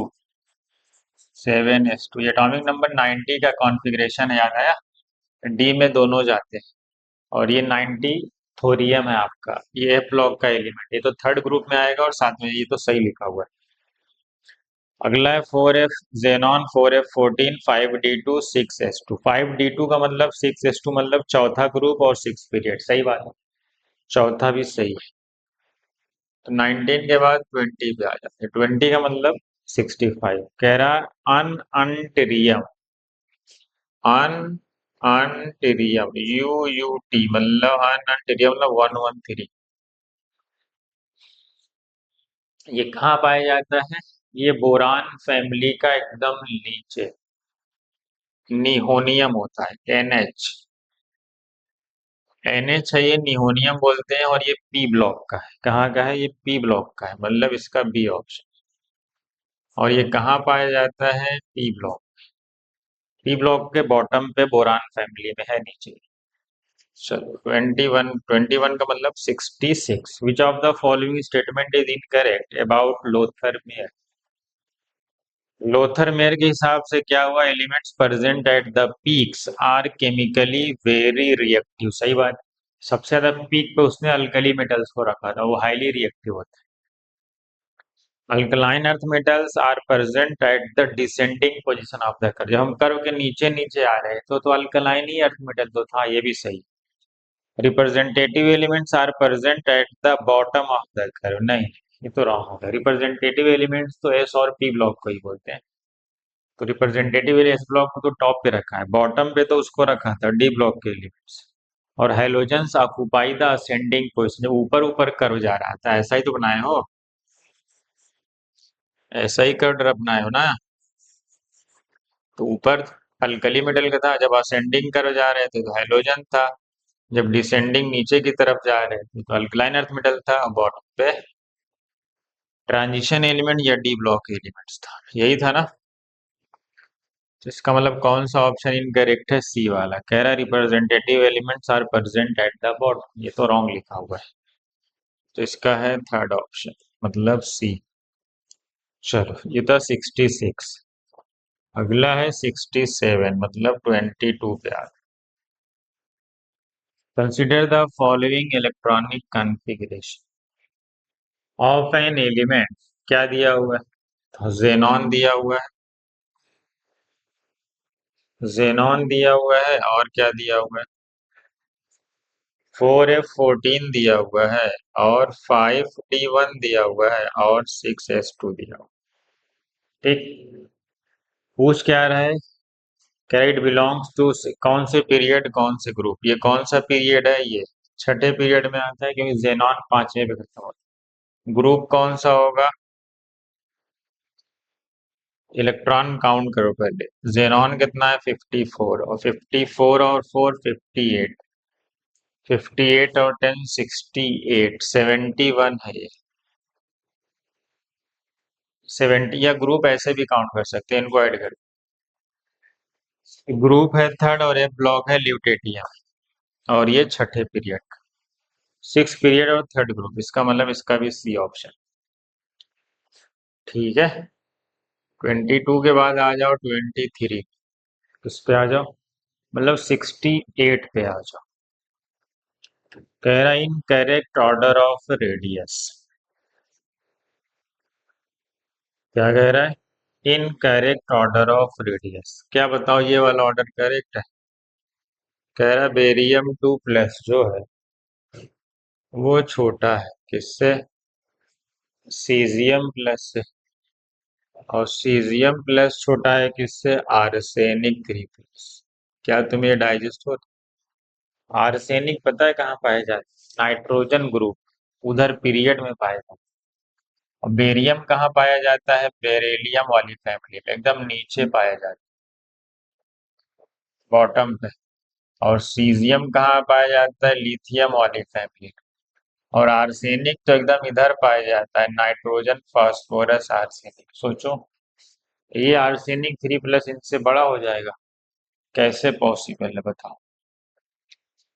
7s2। ये एटॉमिक नंबर 90 का कॉन्फ़िगरेशन है, याद आया? डी में दोनों जाते हैं। और ये 90 थोरियम है आपका, ये एफ ब्लॉक का एलिमेंट। ये तो थर्ड ग्रुप में आएगा और साथ में ये तो सही लिखा हुआ है। अगला है 4f xenon 4f14 5d2 6s2। 5d2 का मतलब 6s2 मतलब चौथा ग्रुप और 6 पीरियड। सही बात है, चौथा भी सही है। तो 19 के बाद 20 पे आ जाते हैं। 20 का मतलब 65। कह रहा अन अंटेरियम, अन अंटेरियम UUT मतलब अन अंटेरियम मतलब 113। ये कहाँ पाया जाता है? ये बोरान फैमिली का एकदम नीचे निहोनियम होता है। NH है, ये निहोनियम बोलते हैं। और ये पी ब्लॉक का है। कहाँ का है? ये पी ब्लॉक का है, मतलब इसका बी ऑप्शन। और ये कहाँ पाया जाता है? P block. पी ब्लॉक के बॉटम पे बोरान फैमिली में है, नीचे। चलो 21 का मतलब 66। Which of the following statement is incorrect about Lothar Meyer? Lothar Meyer के हिसाब से क्या हुआ? Elements present at the peaks are chemically very reactive. सही बात। सबसे ज्यादा पीक पे उसने अल्कली मेटल्स को रखा था, वो हाईली रिएक्टिव होता है। Alkaline earth metals are present at the descending position of the curve. जब हम कर्व के नीचे नीचे आ रहे हैं तो अल्कलाइन ही अर्थ मेटल तो था, ये भी सही। Representative elements are present at the bottom of the curve. नहीं, ये तो रॉन्ग होगा। रिप्रेजेंटेटिव एलिमेंट्स तो एस और पी ब्लॉक को ही बोलते हैं। तो रिप्रेजेंटेटिव एस ब्लॉक को तो टॉप पे रखा है, बॉटम पे तो उसको रखा था डी ब्लॉक के एलिमेंट्स। और halogens occupy the ascending position, ऊपर ऊपर कर्व जा रहा था। ऐसा ही तो बनाए हो, ऐसा ही कर्व बनाए हो ना। तो ऊपर अल्कली मेटल का था, जब असेंडिंग कर्व जा रहे थे तो हेलोजन था, जब डिसेंडिंग नीचे की तरफ जा रहे थे तो अल्कलाइन अर्थ मेटल था, बॉटम पे ट्रांजिशन एलिमेंट या डी ब्लॉक एलिमेंट्स था। यही था ना? तो इसका मतलब कौन सा ऑप्शन इनकरेक्ट है? सी वाला। कह रहा है representative elements are present at the bottom. ये तो रॉन्ग लिखा हुआ है। तो इसका है थर्ड ऑप्शन, मतलब सी। चलो ये था 66। अगला है 67, मतलब 22 पे आ। Consider the following electronic configuration of an element. क्या दिया हुआ है? तो जेनॉन दिया हुआ है, जेनॉन दिया हुआ है, और क्या दिया हुआ है? 4f14 दिया हुआ है, और 5d1 दिया हुआ है, और 6s2 दिया हुआ है। ठीक। पूछ क्या रहा है? क्या इट बिलोंग्स टू कौन से पीरियड, कौन से ग्रुप? ये कौन सा पीरियड है? ये छठे पीरियड में आता है, क्योंकि जेनॉन पांचवें पे खत्म होता है। ग्रुप कौन सा होगा? इलेक्ट्रॉन काउंट करो पहले। जेनॉन कितना है? 54। और 54 और 4 58। 58 और 10 68। 71 है ये। 70, या ग्रुप ऐसे भी काउंट कर सकते हैं, इनको ऐड कर। ग्रुप है थर्ड, और ये ब्लॉक है ल्यूटेटियम। और ये छठे पीरियड का, 6 पीरियड और थर्ड ग्रुप। इसका मतलब इसका भी सी ऑप्शन। ठीक है। 22 के बाद आ जाओ 23। किस पे आ जाओ? मतलब 68 पे आ जाओ। कह रहा in correct order of radius. क्या कह रहा है? In correct order of radius. क्या बताओ, ये वाला ऑर्डर करेक्ट है? कह रहा बेरियम 2 प्लस जो है वो छोटा है किससे? सीजियम प्लस से। और सीजियम प्लस छोटा है किससे? Arsenic 3 plus. क्या तुम्हें डाइजेस्ट हो? आर्सेनिक पता है कहाँ पाया जाता है? नाइट्रोजन ग्रुप, उधर पीरियड में पाया जाता है। और बेरियम कहाँ पाया जाता है? बेरिलियम वाली फैमिली में, एकदम नीचे पाया जाता है, बॉटम पे। और सीजियम कहाँ पाया जाता है? लिथियम वाली फैमिली में। और आर्सेनिक तो एकदम इधर पाया जाता है, नाइट्रोजन फास्फोरस आर्सेनिक। सोचो, ये आर्सेनिक 3+ इनसे बड़ा हो जाएगा? कैसे पॉसिबल है बताओ?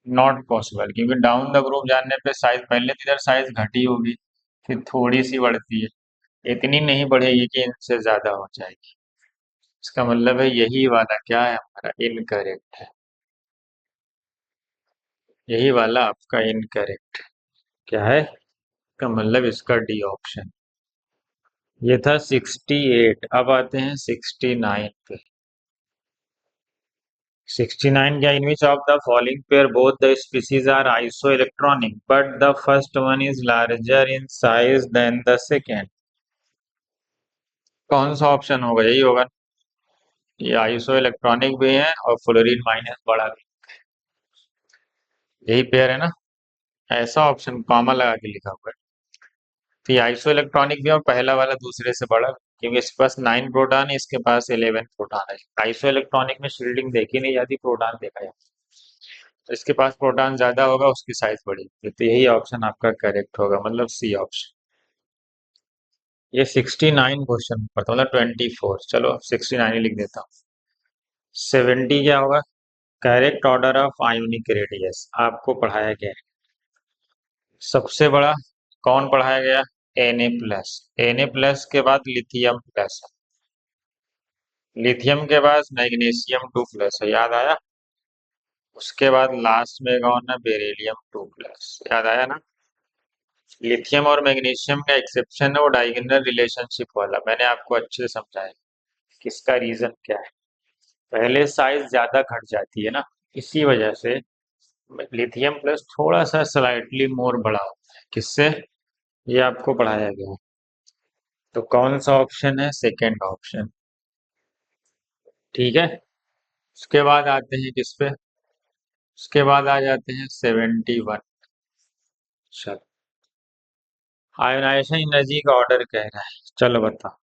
नॉट पॉसिबल, क्योंकि डाउन द ग्रुप जानने पे साइज, पहले तो इधर साइज घटी होगी, फिर थोड़ी सी बढ़ती है, इतनी नहीं बढ़ेगी कि इनसे ज्यादा हो जाएगी। इसका मतलब है यही वाला क्या है हमारा? इनकरेक्ट है। यही वाला आपका इनकरेक्ट। क्या है इसका मतलब? इसका डी ऑप्शन। ये था 68, अब आते हैं 69 पे। 69 क्या? In which of the following pair both the species are isoelectronic but the first one is larger in size than the second? कौन सा ऑप्शन होगा? यही होगा। ये आइसो इलेक्ट्रॉनिक भी है और फ्लोरीन माइनस बड़ा भी। यही पेयर है ना? ऐसा ऑप्शन कॉमा लगा के लिखा हुआ है। तो ये आइसो इलेक्ट्रॉनिक भी है और पहला वाला दूसरे से बड़ा, क्योंकि इसके पास 9 प्रोटॉन है, इसके पास 11 प्रोटॉन है। आइसो इलेक्ट्रॉनिक में शील्डिंग देखी नहीं जाती, प्रोटॉन देखा जाता है। तो इसके पास प्रोटॉन ज्यादा होगा, उसकी साइज बड़ी होगी। तो यही ऑप्शन आपका करेक्ट होगा, मतलब सी ऑप्शन। ये 69 क्वेश्चन पर था, मतलब 24, चलो 69 ही लिख देता हूँ। 70 क्या होगा? Correct order of ionic radius आपको पढ़ाया गया है। सबसे बड़ा कौन पढ़ाया गया? Na+। Na+ के बाद लिथियम प्लस है, लिथियम के बाद मैग्नीशियम 2+ है, याद आया? उसके बाद लास्ट में कौन है? बेरिलियम 2+, याद आया ना? लिथियम और मैग्नीशियम का एक्सेप्शन है वो डायगोनल रिलेशनशिप वाला, मैंने आपको अच्छे से समझाया किसका रीजन क्या है। पहले साइज ज्यादा घट जाती है ना, इसी वजह से लिथियम प्लस थोड़ा सा स्लाइटली मोर बड़ा होता है। किससे? ये आपको पढ़ाया गया है। तो कौन सा ऑप्शन है? Second option. ठीक है। उसके बाद आते हैं किस पे? उसके बाद आ जाते हैं 71। चलो, आयोनाइजेशन एनर्जी का ऑर्डर कह रहा है, चलो बताओ।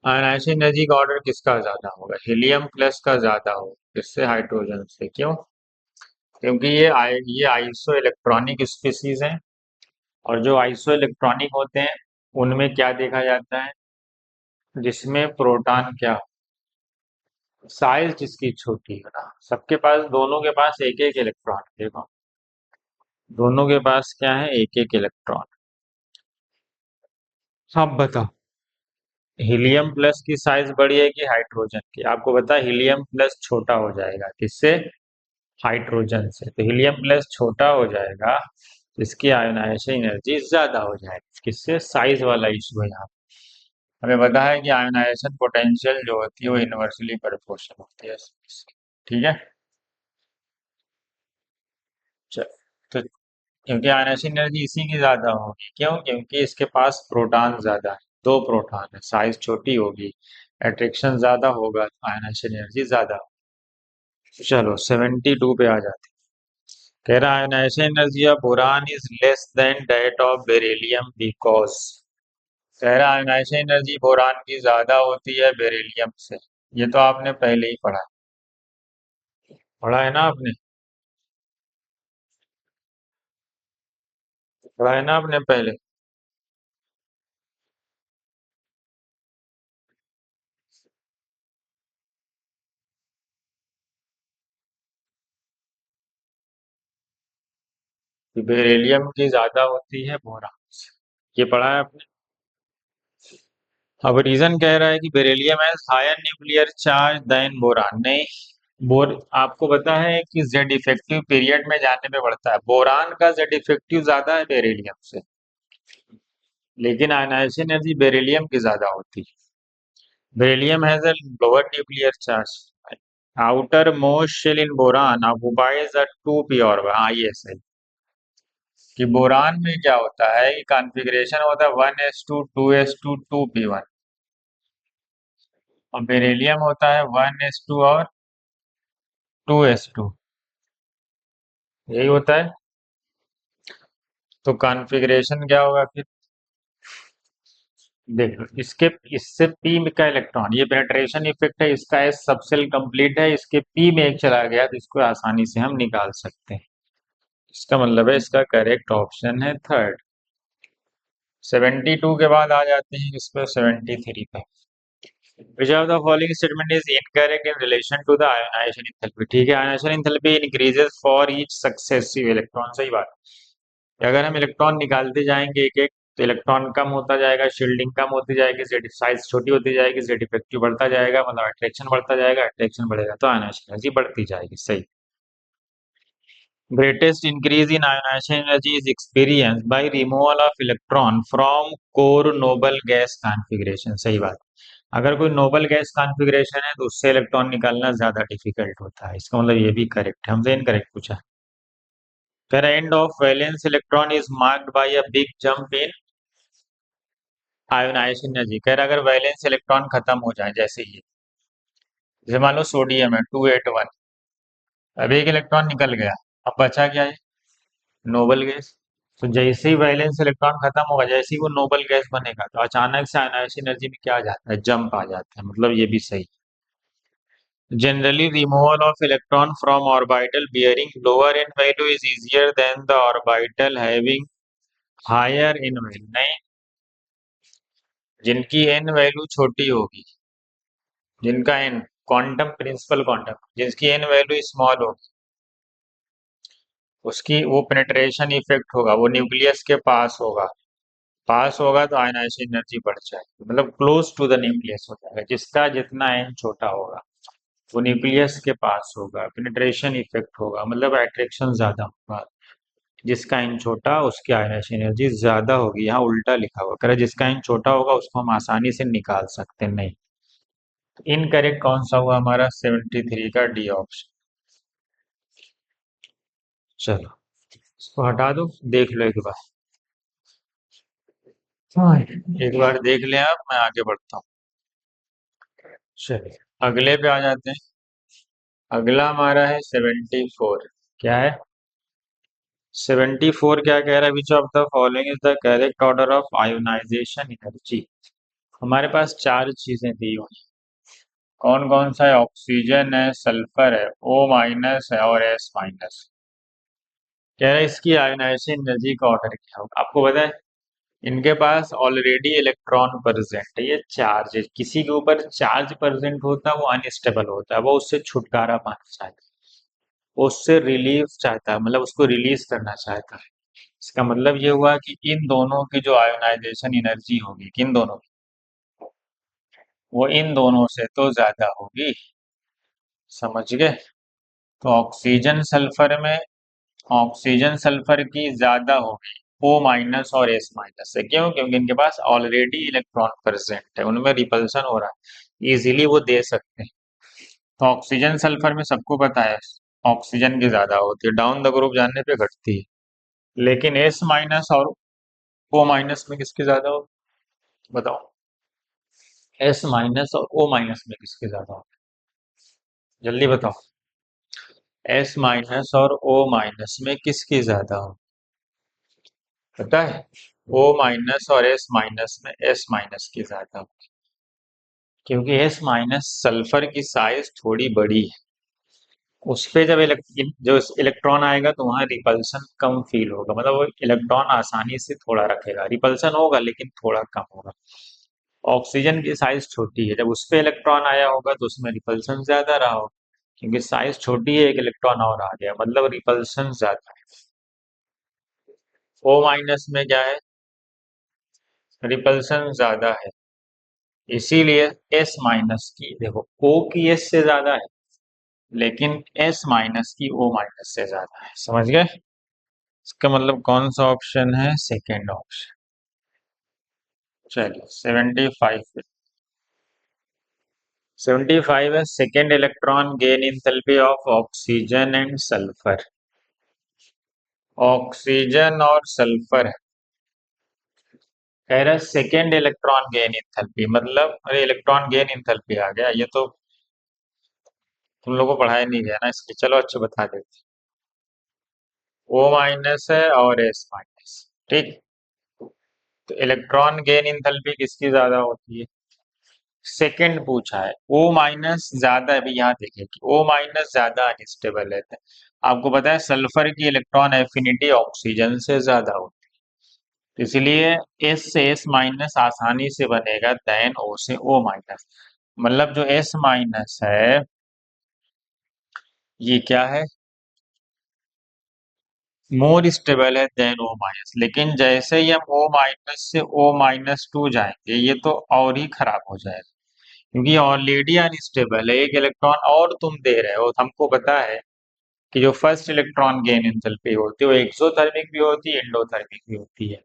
आयोनाइजेशन एनर्जी का ऑर्डर किसका ज्यादा होगा? हीलियम प्लस का ज्यादा होगा, किससे? हाइड्रोजन से। क्यों? क्योंकि ये आइसो इलेक्ट्रॉनिक स्पीसीज हैं, और जो आइसो इलेक्ट्रॉनिक होते हैं उनमें क्या देखा जाता है? जिसमें प्रोटॉन क्या, साइज जिसकी छोटी हो ना, सबके पास, दोनों के पास एक एक इलेक्ट्रॉन। देखो, दोनों के पास क्या है? एक एक इलेक्ट्रॉन। अब बताओ, हीलियम प्लस की साइज बड़ी है कि हाइड्रोजन की? आपको पता है हीलियम प्लस छोटा हो जाएगा, किससे? हाइड्रोजन से। तो हीलियम प्लस छोटा हो जाएगा, इसकी आयोनाइजेशन एनर्जी ज्यादा हो जाएगी। किससे? साइज वाला इशू है यहाँ। हमें पता है कि आयोनाइजेशन पोटेंशियल जो होती है वो इनवर्सली प्रोपोर्शनल होती है। ठीक है। चल, तो क्योंकि आयनाइजेशन एनर्जी इसी की ज्यादा होगी, क्यों? क्योंकि इसके पास प्रोटॉन ज्यादा है, 2 प्रोटॉन है, साइज छोटी होगी, एट्रैक्शन ज्यादा होगा, आयनाइजेशन एनर्जी ज्यादा होगी। चलो 72 पे आ जाते हैं। कह रहा है ionization energy of boron is less than that of beryllium because. कह रहा है आयनाइजेशन एनर्जी बोरान की ज्यादा होती है बेरिलियम से। ये तो आपने पहले ही पढ़ा है ना आपने? पढ़ा है ना आपने पहले? कि बेरिलियम की ज्यादा होती है बोरान से, ये पढ़ा है आपने? अब रीजन कह रहा है कि beryllium has higher nuclear charge than boron. नहीं, बोर आपको पता है कि जेड इफेक्टिव पीरियड में जाने में बढ़ता है, बोरान का जेड इफेक्टिव ज्यादा है बेरिलियम से, लेकिन आयनाइजेशन एनर्जी बेरिलियम की ज्यादा होती है। Beryllium has a lower nuclear charge, outermost shell in boron occupies a 2p orbital. हाँ, ये सही। कि बोरान में क्या होता है कि कॉन्फ़िगरेशन होता है 1s2 2s2 2p1, और बेरिलियम होता है 1s2 और 2s2 यही होता है। तो कॉन्फ़िगरेशन क्या होगा फिर? देखो इसके इससे पी में का इलेक्ट्रॉन, ये पेनेट्रेशन इफेक्ट है, इसका एस सबसेल कंप्लीट है, इसके पी में एक चला गया तो इसको आसानी से हम निकाल सकते हैं। इसका मतलब है इसका करेक्ट ऑप्शन है थर्ड। 72 के बाद आ जाते हैं इस पर 73 पे। Which of the following statement is incorrect in relation to the ionization enthalpy? ठीक है, ionization enthalpy increases for each successive electron, सही बात। अगर हम इलेक्ट्रॉन निकालते जाएंगे एक एक तो इलेक्ट्रॉन कम होता जाएगा, शील्डिंग कम होती जाएगी, जेड साइज छोटी होती जाएगी, जेड इफेक्टिव बढ़ता जाएगा, मतलब अट्रैक्शन बढ़ता जाएगा, अट्रैक्शन बढ़ेगा तो आयनाइजेशन एनर्जी बढ़ती जाएगी, सही। Greatest increase in ionization energy is experience by removal of electron from core noble gas configuration, सही बात। अगर कोई नोबल गैस कॉन्फ़िगरेशन है तो उससे इलेक्ट्रॉन निकालना ज्यादा डिफिकल्ट होता है, इसका मतलब ये भी करेक्ट है, हमसे इनकरेक्ट पूछा। कह रहा end of valence electron is marked by a big jump in ionization energy. कह रहा अगर वैलेंस इलेक्ट्रॉन खत्म हो जाए, जैसे ये, जैसे मान लो सोडियम है 281, अब एक इलेक्ट्रॉन निकल गया, अब बचा क्या है? Noble gas. तो जैसे ही वैलेंस इलेक्ट्रॉन खत्म होगा, जैसे ही वो नोबल गैस बनेगा तो अचानक से आयोनाइजेशन एनर्जी में क्या आ जाता है? जंप आ जाता है, मतलब ये भी सही। Generally removal of electron from orbital bearing lower in value is easier than the orbital having higher in value. नहीं, जिनकी एन वैल्यू छोटी होगी, जिनका एन क्वांटम प्रिंसिपल क्वांटम, जिसकी एन वैल्यू स्मॉल होगी, उसकी वो पेनेट्रेशन इफेक्ट होगा, वो न्यूक्लियस के पास होगा तो आयनाइजेशन एनर्जी बढ़ जाएगी, मतलब क्लोज टू द न्यूक्लियस हो जाएगा। जिसका जितना एन छोटा होगा वो न्यूक्लियस के पास होगा, पेनिट्रेशन इफेक्ट होगा, मतलब अट्रैक्शन ज्यादा होगा। जिसका एन छोटा उसकी आयनाइजेशन एनर्जी ज्यादा होगी, यहाँ उल्टा लिखा हुआ, कह जिसका एन छोटा होगा उसको हम आसानी से निकाल सकते हैं, नहीं। इनकरेक्ट कौन सा हुआ हमारा? 73 का डी ऑप्शन। चलो इसको हटा दो, देख लो एक बार। हाँ, एक बार देख लें, आप मैं आगे बढ़ता हूँ। चलिए अगले पे आ जाते हैं। अगला हमारा है 74। क्या है 74? क्या कह रहा है? Which of the following is the correct order of ionization energy? हमारे पास चार चीजें दी हुई। कौन कौन सा है? ऑक्सीजन है, सल्फर है, O माइनस है और S माइनस। कह रहा है इसकी आयोनाइजेशन एनर्जी का ऑर्डर क्या होगा? आपको पता है इनके पास ऑलरेडी इलेक्ट्रॉन प्रेजेंट है, ये चार्ज है, किसी के ऊपर चार्ज प्रेजेंट होता है वो अनस्टेबल होता है, वो उससे छुटकारा पाना चाहता है, वो उससे रिलीफ चाहता है, मतलब उसको रिलीज करना चाहता है। इसका मतलब ये हुआ कि इन दोनों की जो आयोनाइजेशन एनर्जी होगी, किन दोनों की? वो इन दोनों से तो ज्यादा होगी, समझ गए? तो ऑक्सीजन सल्फर की ज्यादा होगी O माइनस और S माइनस से। क्यों? क्योंकि इनके पास ऑलरेडी इलेक्ट्रॉन प्रेजेंट है, उनमें रिपल्सन हो रहा है, इजीली वो दे सकते हैं। तो ऑक्सीजन सल्फर में सबको पता है ऑक्सीजन की ज्यादा होती है, डाउन द ग्रुप जाने पे घटती है। लेकिन S माइनस और O माइनस में किसकी ज्यादा हो? बताओ। S माइनस और O माइनस में किसकी ज्यादा हो? जल्दी बताओ। S माइनस और O माइनस में किसकी ज्यादा हो? पता है? O माइनस और S माइनस में S माइनस की ज्यादा हो, क्योंकि S माइनस सल्फर की साइज थोड़ी बड़ी है, उस पे जब जो इलेक्ट्रॉन आएगा तो वहां रिपल्सन कम फील होगा, मतलब वो इलेक्ट्रॉन आसानी से थोड़ा रखेगा, रिपल्सन होगा लेकिन थोड़ा कम होगा। ऑक्सीजन की साइज छोटी है, जब उस पे इलेक्ट्रॉन आया होगा तो उसमें रिपल्सन ज्यादा रहा होगा, क्योंकि साइज छोटी है, एक इलेक्ट्रॉन और आ गया, मतलब रिपल्सन ज्यादा है। O माइनस में क्या है? रिपल्सन ज्यादा है, इसीलिए S माइनस की, देखो O की S से ज्यादा है, लेकिन S माइनस की O माइनस से ज्यादा है, समझ गए? इसका मतलब कौन सा ऑप्शन है? Second option. चलिए 75। 75 है second electron gain enthalpy of oxygen and sulphur. Oxygen और सल्फर है, कह रहा है सेकेंड इलेक्ट्रॉन गेन इंथैल्पी, मतलब अरे इलेक्ट्रॉन गेन इंथैल्पी आ गया ये तो। तुम लोगों को पढ़ाया नहीं गया ना, इसलिए चलो अच्छे बता देते। O माइनस है और S माइनस। ठीक। तो इलेक्ट्रॉन गेन इंथैल्पी किसकी ज्यादा होती है? सेकंड पूछा है। O माइनस ज्यादा है, अभी यहाँ देखिए कि O माइनस ज्यादा अनस्टेबल रहता है। आपको पता है सल्फर की इलेक्ट्रॉन एफिनिटी ऑक्सीजन से ज्यादा होती है, तो इसलिए S से S माइनस आसानी से बनेगा देन O से O माइनस। मतलब जो S माइनस है ये क्या है, मोर स्टेबल है देन O माइनस। लेकिन जैसे ही हम O माइनस से O माइनस टू जाएंगे ये तो और ही खराब हो जाएगा, क्योंकि ऑलरेडी अनस्टेबल है, एक इलेक्ट्रॉन और तुम दे रहे हो। हमको पता है कि जो फर्स्ट इलेक्ट्रॉन गेन एंथैल्पी होती है वो एक्सोथर्मिक भी होती है, एंडोथर्मिक भी होती है।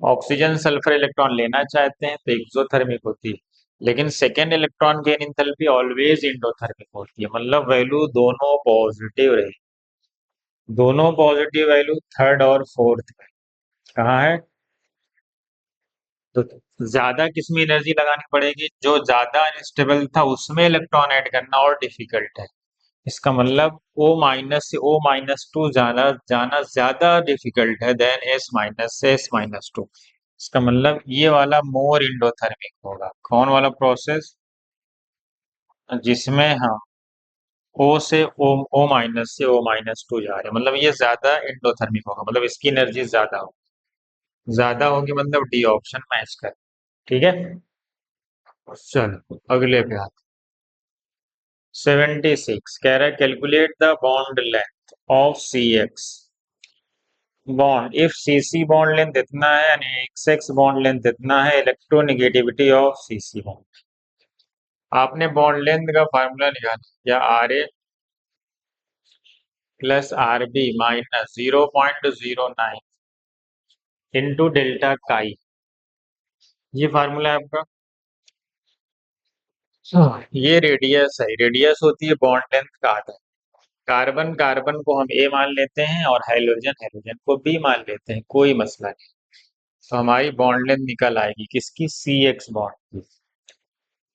ऑक्सीजन सल्फर इलेक्ट्रॉन लेना चाहते हैं तो एक्सोथर्मिक होती है, लेकिन second electron gain enthalpy always endothermic होती है। मतलब वैल्यू दोनों पॉजिटिव रही, दोनों पॉजिटिव वैल्यू थर्ड और फोर्थ कहाँ है? तो ज्यादा किसमें एनर्जी लगानी पड़ेगी? जो ज्यादा अनस्टेबल था उसमें इलेक्ट्रॉन ऐड करना और डिफिकल्ट है। इसका मतलब O माइनस से O माइनस टू जाना जाना ज्यादा डिफिकल्ट है देन S माइनस से S माइनस टू। इसका मतलब ये वाला मोर इंडोथर्मिक होगा। कौन वाला प्रोसेस? जिसमें हम O से O माइनस से O माइनस टू जा रहे हैं, मतलब ये ज्यादा इंडोथर्मिक होगा, मतलब इसकी एनर्जी ज्यादा होगी। ज्यादा होगी मतलब डी ऑप्शन मैच कर। ठीक है, चलो अगले पे आते। 76 कह रहा है calculate the bond length of C X bond if C C bond length इतना है यानी एक्स एक्स बॉन्ड लेंथ इतना है, electronegativity of C C bond. आपने बॉन्ड लेंथ का फार्मूला निकाला, या R A plus R B minus 0.09 into delta chi, ये फार्मूला है आपका। ये रेडियस है, रेडियस होती है बॉन्ड लेंथ का आधा। कार्बन कार्बन को हम ए मान लेते हैं और हाइड्रोजन हाइड्रोजन को बी मान लेते हैं, कोई मसला नहीं। तो हमारी बॉन्ड लेंथ निकल आएगी किसकी? सी एक्स बॉन्ड की।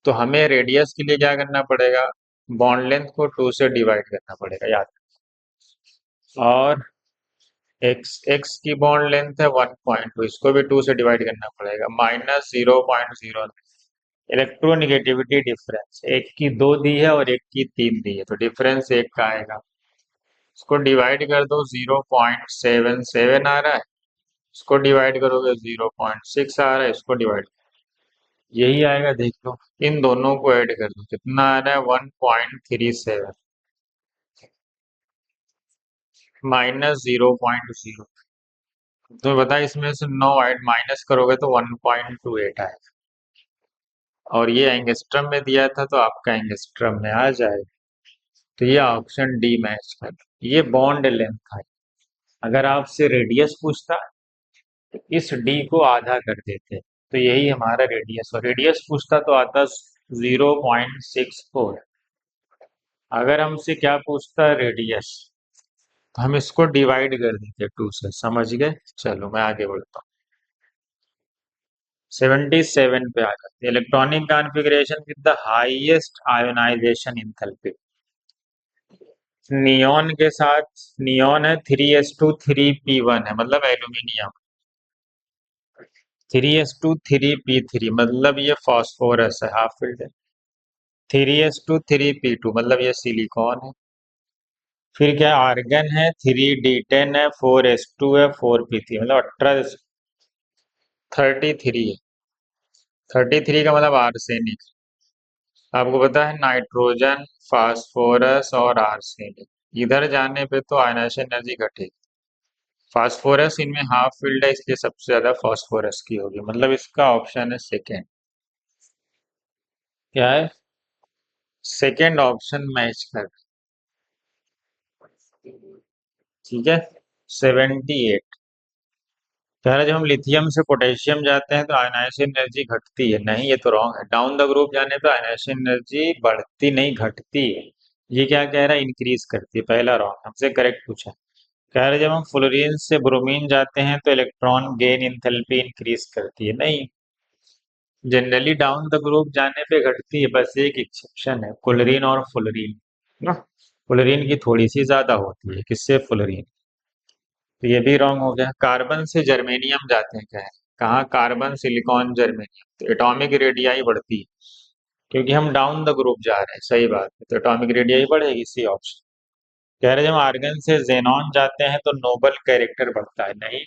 तो हमें रेडियस के लिए क्या करना पड़ेगा? बॉन्ड लेंथ को 2 से डिवाइड करना पड़ेगा, याद रखना। और एक्स एक्स की बॉन्ड लेंथ है 1.2, इसको भी 2 से डिवाइड करना पड़ेगा, माइनस 0.0। इलेक्ट्रोनिगेटिविटी डिफरेंस, एक की 2 दी है और एक की 3 दी है, तो डिफरेंस एक का आएगा। इसको डिवाइड कर दो, 0.77 आ रहा है। इसको डिवाइड करोगे 0.6 आ रहा है, इसको डिवाइड यही आएगा, देख लो। इन दोनों को ऐड कर दो, कितना आ रहा है? 1.37 माइनस 0.0। तो बता, इसमें से 9 ऐड माइनस करोगे तो 1.28 आएगा। और ये एंगस्ट्रम में दिया था तो आपका एंगस्ट्रम में आ जाएगा। तो ये ऑप्शन डी मैच कर। ये बॉन्ड लेंथ है। अगर आपसे रेडियस पूछता तो इस डी को आधा कर देते, तो यही हमारा रेडियस। और रेडियस पूछता तो आता 0.64। अगर हमसे क्या पूछता है? रेडियस, तो हम इसको डिवाइड कर देते 2 से। समझ गए? चलो मैं आगे बढ़ता हूँ। 77 पे आ जाते हैं। Electronic configuration with the highest ionization enthalpy. Neon के साथ, नियॉन है 3s2 3p1 है, मतलब एल्यूमिनियम। 3s2 3p3 मतलब ये फास्फोरस है, हाफ फिल्ड है। 3s2 3p2 मतलब ये सिलिकॉन है। फिर क्या आर्गन है? 3d10 है, 4s2 है, 4p3 मतलब 18। 33 है। 33 का मतलब आर्सेनिक। आपको पता है नाइट्रोजन, फास्फोरस और आर्सेनिक इधर जाने पे तो आयनाइजेशन एनर्जी घटेगी। फास्फोरस इनमें हाफ फील्ड है, इसलिए सबसे ज्यादा फास्फोरस की होगी, मतलब इसका ऑप्शन है सेकेंड। क्या है? सेकेंड ऑप्शन मैच कर। ठीक है। 78 कह रहा है जब हम लिथियम से पोटेशियम जाते हैं तो आयनाइजेशन एनर्जी घटती है। नहीं, ये तो रॉन्ग है। डाउन द ग्रुप जाने पर आयनाइजेशन एनर्जी बढ़ती नहीं, घटती है। ये क्या कह रहा है? इंक्रीज करती है। पहला रॉन्ग, हमसे करेक्ट पूछा। कह रहे जब हम फ्लोरीन से ब्रोमीन जाते हैं तो इलेक्ट्रॉन गेन इंथैल्पी इंक्रीज करती है। नहीं, जनरली डाउन द ग्रुप जाने पे घटती है, बस एक एक्सेप्शन है, क्लोरीन और फ्लोरीन। ना। फ्लोरीन की थोड़ी सी ज्यादा होती है किससे, फ्लोरीन। तो ये भी रॉन्ग हो गया। कार्बन से जर्मेनियम जाते हैं क्या है, कहाँ, कार्बन सिलिकॉन जर्मेनियम, तो एटॉमिक रेडियाई बढ़ती है क्योंकि हम डाउन द ग्रुप जा रहे हैं, सही बात है, तो एटॉमिक रेडियाई बढ़ेगी, सी ऑप्शन। कह रहे जब आर्गन से जेनॉन जाते हैं तो नोबल कैरेक्टर बढ़ता है, नहीं।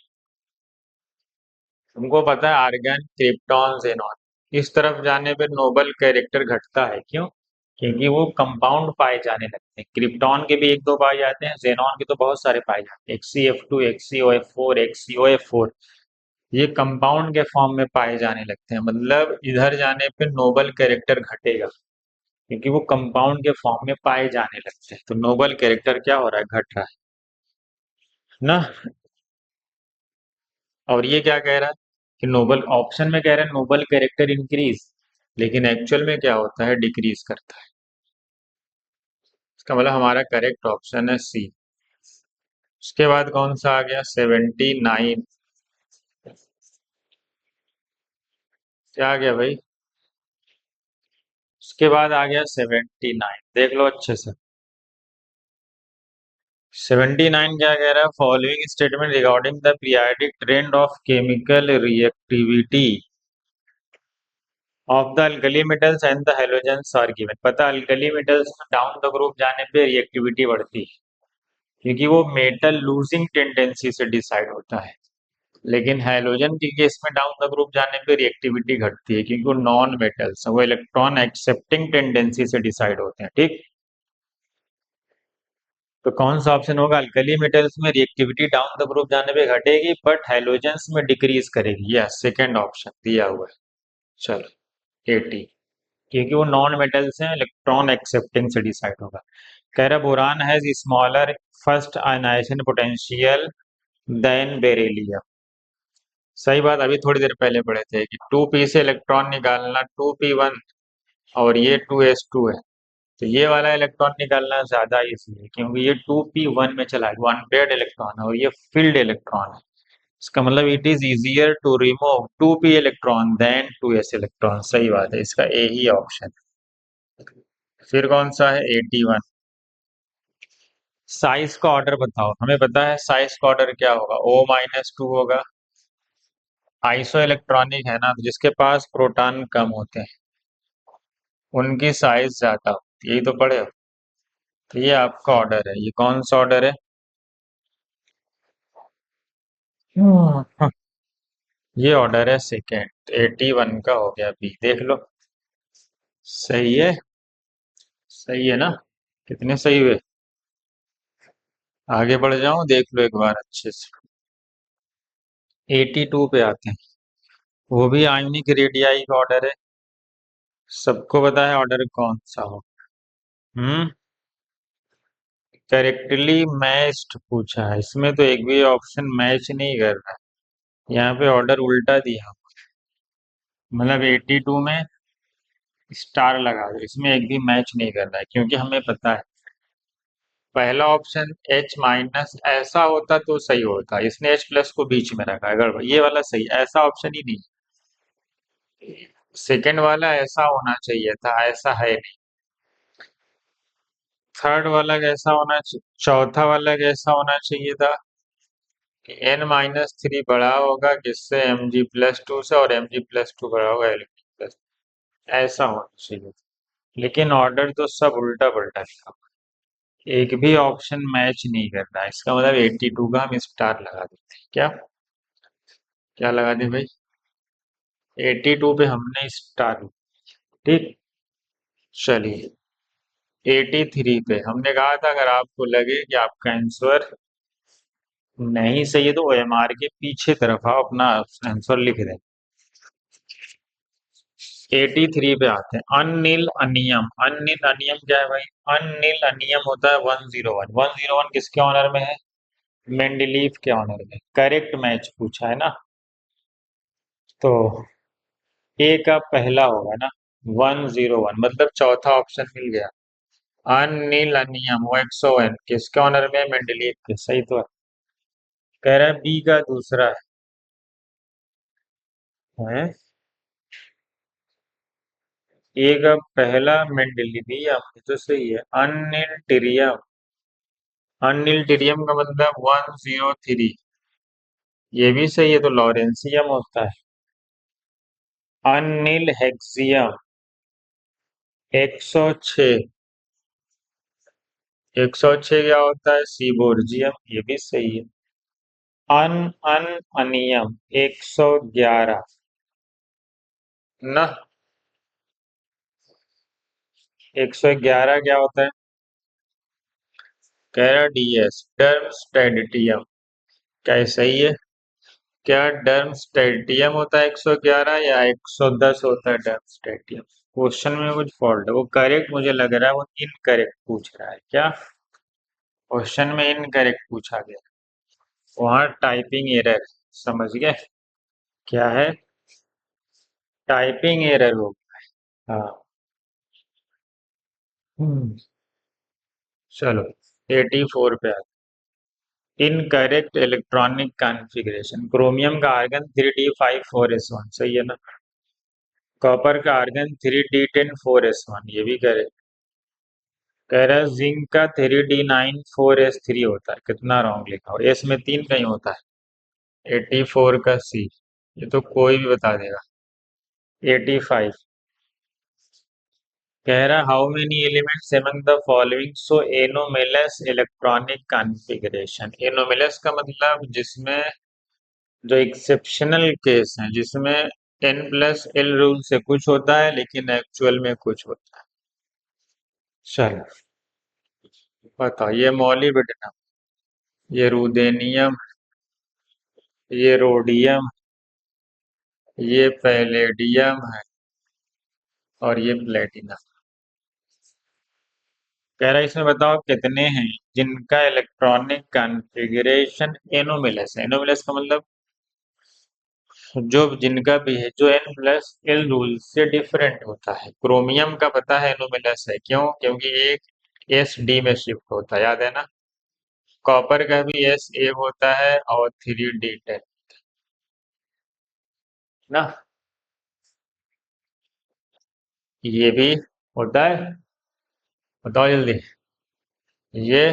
तुमको पता है आर्गन क्रिप्टॉन जेनॉन, इस तरफ जाने पे नोबल कैरेक्टर घटता है, क्यों? क्योंकि वो कंपाउंड पाए जाने लगते हैं, क्रिप्टॉन के भी एक दो पाए जाते हैं, जेनॉन के तो बहुत सारे पाए जाते हैं, XCF2, XCOF4, XCOF4, ये कंपाउंड के फॉर्म में पाए जाने लगते हैं, मतलब इधर जाने पे नोबल कैरेक्टर घटेगा क्योंकि वो कंपाउंड के फॉर्म में पाए जाने लगते हैं, तो नोबल कैरेक्टर क्या हो रहा है, घट रहा है ना। और ये क्या कह रहा है कि नोबल, ऑप्शन में कह रहा है नोबल कैरेक्टर इंक्रीज, लेकिन एक्चुअल में क्या होता है, डिक्रीज करता है। इसका मतलब हमारा करेक्ट ऑप्शन है सी। उसके बाद कौन सा आ गया, 79। क्या आ गया भाई, उसके बाद आ गया 79, देख लो अच्छे से। 79 क्या कह रहा है, following statement regarding the periodic trend of chemical reactivity of the alkali metals and the halogens are given. पता है अल्कली मेटल्स में डाउन द ग्रुप जाने पे रिएक्टिविटी बढ़ती है क्योंकि वो मेटल लूजिंग टेंडेंसी से डिसाइड होता है, लेकिन हैलोजन के केस में डाउन द ग्रुप जाने पे रिएक्टिविटी घटती है क्योंकि वो नॉन मेटल्स हैं, वो इलेक्ट्रॉन एक्सेप्टिंग टेंडेंसी से डिसाइड होते हैं, ठीक। तो कौन सा ऑप्शन होगा, अल्कली मेटल्स में रिएक्टिविटी डाउन द ग्रुप जाने पे घटेगी बट हैलोजेंस में डिक्रीज करेगी, यस सेकेंड ऑप्शन दिया हुआ है। चलो 80, क्योंकि वो नॉन मेटल्स हैं, इलेक्ट्रॉन एक्सेप्टिंग से डिसाइड होगा। कह रहा boron has smaller first ionization potential than beryllium. सही बात, अभी थोड़ी देर पहले पढ़े थे कि 2p से इलेक्ट्रॉन निकालना 2p1, और ये 2s2 है, तो ये वाला इलेक्ट्रॉन निकालना ज्यादा इजी है क्योंकि ये 2p1 में चला है, वो अनपेयर्ड इलेक्ट्रॉन है और ये फील्ड इलेक्ट्रॉन है। इसका मतलब it is easier to remove 2p electron than 2s electron, सही बात है, इसका ए ही ऑप्शन। फिर कौन सा है 81, साइज का ऑर्डर बताओ, हमें पता है साइज का ऑर्डर क्या होगा, O-2 होगा। आइसो इलेक्ट्रॉनिक है ना, तो जिसके पास प्रोटॉन कम होते हैं उनकी साइज ज्यादा होती है, यही तो पढ़े हो। तो ये आपका ऑर्डर है, ये कौन सा ऑर्डर है, हाँ, ये ऑर्डर है सेकेंड, 81 का हो गया बी, देख लो। सही है, सही है ना, कितने सही हुए। आगे बढ़ जाऊं, देख लो एक बार अच्छे से। 82 पे आते हैं, वो भी आयनिक रेडियाई का ऑर्डर है, सबको पता है ऑर्डर कौन सा हो। हम्म, करेक्टली मैच्ड पूछा है, इसमें तो एक भी ऑप्शन मैच नहीं कर रहा है, यहाँ पे ऑर्डर उल्टा दिया, मतलब 82 में स्टार लगा दो, इसमें एक भी मैच नहीं कर रहा है क्योंकि हमें पता है पहला ऑप्शन H- ऐसा होता तो सही होता, इसने H+ को बीच में रखा है, गड़बड़, ये वाला सही, ऐसा ऑप्शन ही नहीं। सेकंड वाला ऐसा होना चाहिए था, ऐसा है नहीं। थर्ड वाला कैसा होना चाहिए, चौथा वाला कैसा होना चाहिए था कि N-3 बड़ा होगा किससे, Mg+2 से, और Mg+2 बड़ा होगा Lg+, ऐसा होना चाहिए था। लेकिन ऑर्डर तो सब उल्टा पल्टा लिखा, एक भी ऑप्शन मैच नहीं कर रहा है, इसका मतलब 82 का हम स्टार लगा देते हैं क्या, क्या लगा दें भाई, 82 पे हमने स्टार, ठीक। चलिए 83 पे हमने कहा था अगर आपको लगे कि आपका आंसर नहीं सही है तो OMR के पीछे तरफ आओ, अपना आंसर लिख दें। 83 पे आते हैं, अनिल अनियम, अनिल अनियम क्या है भाई, अनिल अनियम होता है 101, 101 किसके ऑनर में है, मेंडलीफ के ऑनर में, करेक्ट मैच पूछा है ना, तो ए का पहला होगा ना, 101, मतलब चौथा ऑप्शन मिल गया, अनिल अनियम, वो 101 किसके ऑनर में है, मेंडलीफ के, सही तो है। कह रहा है बी का दूसरा है, एक अब पहला मेंडेलिवियम ये तो सही है। अनिल्टीरियम, अनिल्टीरियम का मतलब 103, ये भी सही है, तो लॉरेंसियम होता है। अनिल हेक्सियम 106, 106 क्या होता है? सीबोर्जियम, ये भी सही है। अन अन अनियम 111 ना, 111 क्या होता है? कैराडीएस डर्मस्टेडिटियम, क्या ये सही है? क्या डर्मस्टेडियम होता है 111 या 110 होता है डर्मस्टेडियम? क्वेश्चन में कुछ फॉल्ट है, वो करेक्ट मुझे लग रहा है, वो इनकरेक्ट पूछ रहा है क्या? क्वेश्चन में इनकरेक्ट पूछा गया, वहाँ टाइपिंग एरर, समझ गए? क्या है? टाइपिंग एरर हो। हाँ। हम्म, चलो 84 पे आ। इनकरेक्ट इलेक्ट्रॉनिक कॉन्फ़िगरेशन, क्रोमियम का आर्गन 3d54s1 सही है ना? कॉपर का आर्गन 3d10 4s1, ये भी करेक्ट। कह रहा है जिंक का 3d9 4s3 होता है, कितना रॉन्ग लिखा हो? एस में 3 कहीं होता है। 84 का सी, ये तो कोई भी बता देगा। 85 कह रहा how many elements among the following so anomalous electronic configuration. Anomalous का मतलब जिसमें, जो एक्सेप्शनल केस है, जिसमें n+l रूल से कुछ होता है लेकिन एक्चुअल में कुछ होता है। चलो बताओ, ये मॉलिब्डेनम, ये रुदेनियम, ये रोडियम, ये पैलेडियम है, और ये प्लेटिनम। कह रहा है इसमें बताओ कितने हैं जिनका इलेक्ट्रॉनिक कॉन्फ़िगरेशन एनोमिलस है। एनोमिलस का मतलब जो जिनका भी है, जो n+l रूल से डिफरेंट होता है। क्रोमियम का पता है एनोमिलस है, क्यों? क्योंकि एक s d में शिफ्ट होता है, याद है ना? कॉपर का भी sa होता है और 3d10 ना, ये भी होता है। बताओ जल्दी। ये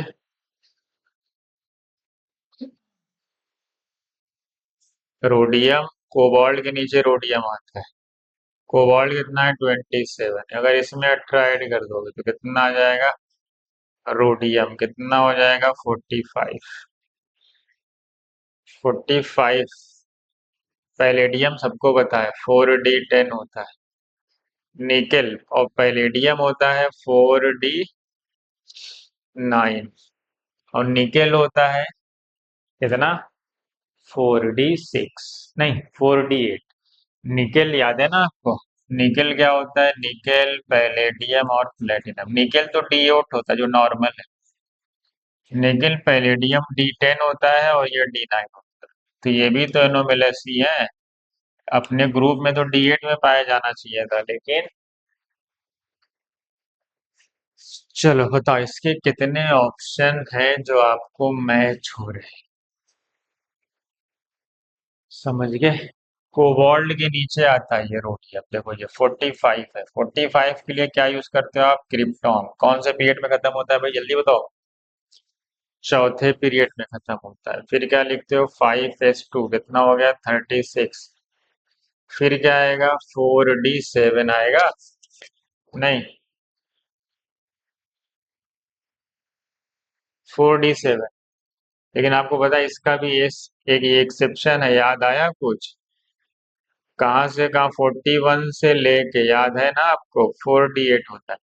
रोडियम, कोबाल्ट के नीचे रोडियम आता है। कोबाल्ट कितना है? 27। अगर इसमें 18 ऐड कर दोगे तो कितना आ जाएगा? रोडियम कितना हो जाएगा? 45। 45। पैलेडियम सबको पता है 4d10 होता है। निकेल और पैलेडियम होता है 4d9, और निकेल होता है कितना? 4d6, नहीं 4d8। निकेल याद है ना आपको? निकेल क्या होता है? निकेल, पैलेडियम और प्लेटिनम। निकेल तो D8 होता है जो नॉर्मल है। निकेल पैलेडियम D10 होता है और ये D9 होता है। तो ये भी तो एनोमेलस ही है। अपने ग्रुप में तो D8 में पाया जाना चाहिए था, लेकिन चलो बताओ इसके कितने ऑप्शन हैं जो आपको मैच हो रहे हैं? समझ गए? कोबाल्ट के नीचे आता है ये रोडियम, देखो ये 45 है। 45 के लिए क्या यूज करते हो आप? क्रिप्टॉन। कौन से पीरियड में खत्म होता है भाई, जल्दी बताओ? चौथे पीरियड में खत्म होता है। फिर क्या लिखते हो? 5s2 कितना हो गया? 36। फिर क्या आएगा? 4d7 आएगा। नहीं, 4d7। लेकिन आपको पता है इसका भी एक एक्सेप्शन है, याद आया कुछ? कहाँ से कहाँ? 41 से लेके, याद है ना आपको? 4d8 होता है।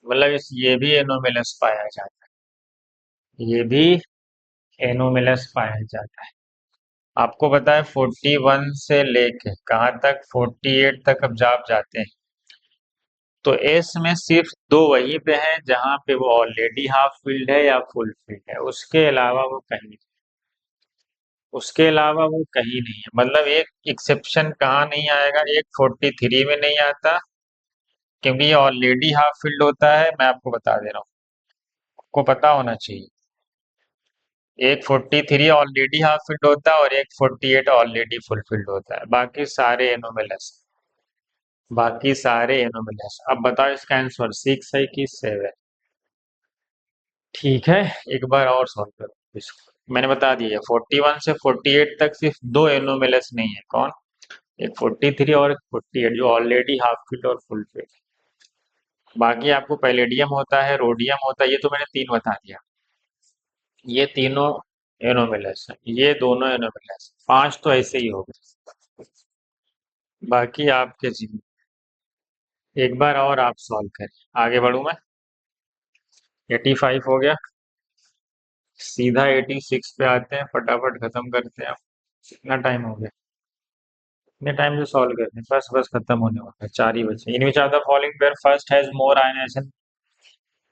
मतलब इस ये भी एनोमिलस पाया जाता है, ये भी एनोमिलस पाया जाता है। आपको पता है 41 से लेके कहाँ तक? 48 तक अब आप जाते हैं तो एस में सिर्फ दो वहीं पे हैं जहां पे वो ऑलरेडी हाफ फील्ड है या फुल फील्ड है, उसके अलावा वो कहीं, उसके अलावा वो कहीं नहीं है। मतलब एक एक्सेप्शन कहाँ नहीं आएगा? एक 43 में नहीं आता, क्योंकि ये ऑलरेडी हाफ फील्ड होता है। मैं आपको बता दे रहा हूँ, आपको पता होना चाहिए। एक 43 ऑलरेडी हाफ फील्ड होता है और एक 48 ऑलरेडी फुल फील्ड होता है, बाकी सारे एनोमेलस। बाकी सारे एनोमिलस। अब बताओ इसका आंसर 6 है कि 7? ठीक है, एक बार और सॉल्व करो इसको। मैंने बता दिया 41 से 48 तक सिर्फ दो एनोमिलस नहीं है। कौन? एक 43 और एक 48, जो ऑलरेडी हाफ फिट और फुल फिट। बाकी आपको पैलेडियम होता है, रोडियम होता है, ये तो मैंने तीन बता दिया। ये तीनों एनोमिलस है, ये दोनों एनोमिलस। पांच तो ऐसे ही हो गए। बाकी आपके जी। एक बार और आप सॉल्व करें, आगे बढ़ूं मैं। 85 हो गया। सीधा 86 पे आते हैं, फटाफट खत्म करते हैं। कितना टाइम हो गया? इतने टाइम से सॉल्व करते हैं, बस बस खत्म होने वाला है, चार ही बचे। In which of the following pair first has more ionization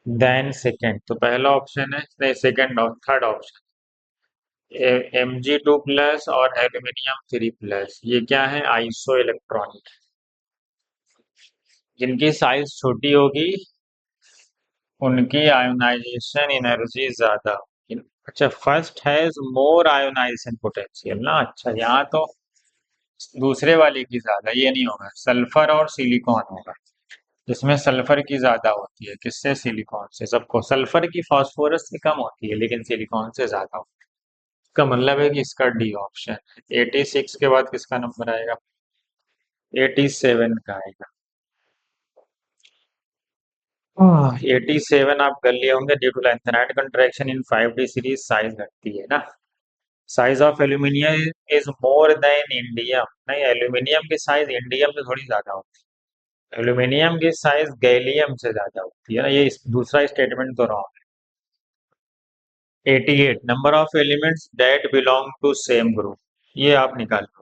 than second? तो पहला ऑप्शन है, नहीं सेकंड, थर्ड ऑप्शन Mg2+ और एल्यूमिनियम 3+। ये क्या है? Iso electronic. जिनकी साइज छोटी होगी उनकी आयोनाइजेशन एनर्जी ज्यादा होगी। अच्छा, first has more ionization potential ना। अच्छा, यहाँ तो दूसरे वाले की ज्यादा, ये नहीं होगा। सल्फर और सिलिकॉन होगा, जिसमें सल्फर की ज्यादा होती है। किससे? सिलिकॉन से। सबको सल्फर की फास्फोरस से कम होती है, लेकिन सिलिकॉन से ज्यादा होती है। इसका मतलब है कि इसका डी ऑप्शन। 86 के बाद किसका नंबर आएगा? 87 का आएगा। 87 आप कर लिए होंगे। Due to lanthanide contraction in 5D series size घटती है ना। Size of aluminium is more than indium. नहीं, एल्यूमिनियम की साइज इंडियम से थोड़ी ज्यादा होती है। एल्यूमिनियम की साइज गैलियम से ज्यादा होती है ना। ये दूसरा स्टेटमेंट तो रॉन्ग है। 88 number of elements that belong to same group. ये आप निकाल लो।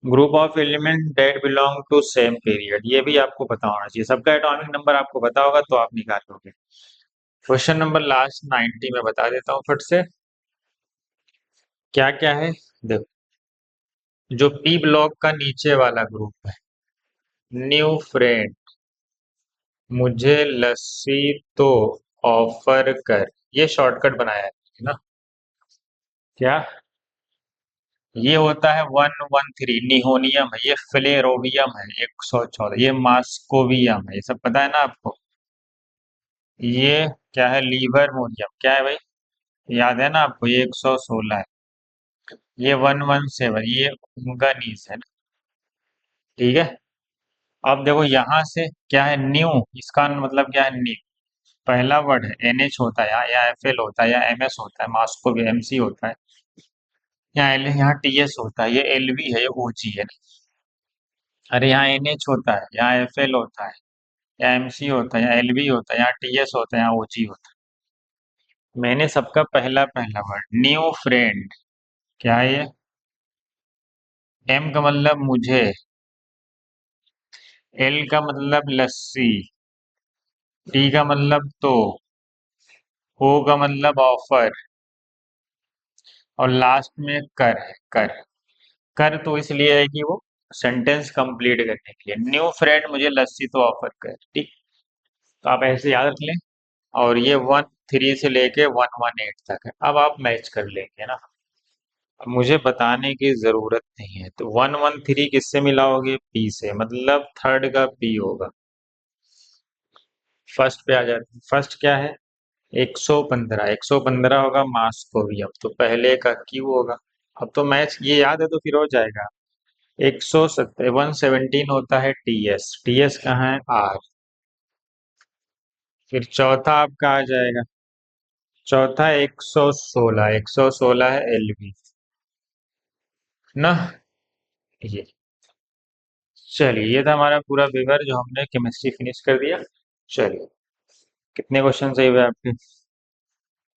Group of element that belong to same period, ये भी आपको पता होना चाहिए। सबका एटॉमिक नंबर आपको पता होगा तो आप निकाल लोगे। क्वेश्चन नंबर लास्ट 90 में बता देता हूँ फट से। क्या क्या है? देखो, जो पी ब्लॉक का नीचे वाला ग्रुप है, न्यू फ्रेंड, मुझे लस्सी तो ऑफर कर, ये शॉर्टकट बनाया है ना। क्या? ये होता है 113 निहोनियम है, ये फ्लेरोवियम है 114, ये मास्कोवियम है, ये सब पता है ना आपको। ये क्या है? लीवर्मोरियम। क्या है भाई? याद है ना आपको, ये 116 है। ये 117, ये उंगानीस है ना। ठीक है। अब देखो यहाँ से क्या है? न्यू, इसका मतलब क्या है? न्यू। पहला वर्ड है NH होता है यहाँ, या FL होता है, या MS होता है, मास्को भी MC होता है, यहाँ L, यहाँ TS होता है, ये LV है, ये OG है ना। अरे यहाँ NH होता है, यहाँ FL होता है, या MC होता है, या LV होता है, यहाँ TS होता है, यहाँ OG होता है। मैंने सबका पहला पहला वर्ड न्यू फ्रेंड। क्या है ये? M का मतलब मुझे, L का मतलब लस्सी, T का मतलब तो, O का मतलब ऑफर, और लास्ट में कर है। कर, कर तो इसलिए है कि वो सेंटेंस कंप्लीट करने के लिए। न्यू फ्रेंड मुझे लस्सी तो ऑफर कर, ठीक। तो आप ऐसे याद रख लें। और ये 13 से लेके 118 तक है। अब आप मैच कर लेंगे ना। अब मुझे बताने की जरूरत नहीं है। तो 113 किससे मिलाओगे? पी से, मतलब थर्ड का पी होगा। फर्स्ट पे आ जाते हैं। फर्स्ट क्या है? 115, 115 होगा मास्कोवियम, तो पहले का क्यू होगा। अब तो मैच ये याद है तो फिर हो जाएगा। 117 होता है TS, TS कहाँ है? R। फिर चौथा आपका आ जाएगा, चौथा 116, 116 है LV ना। ये, चलिए, ये था हमारा पूरा विवर जो हमने केमिस्ट्री फिनिश कर दिया। चलिए, कितने क्वेश्चन सही हुए आपके?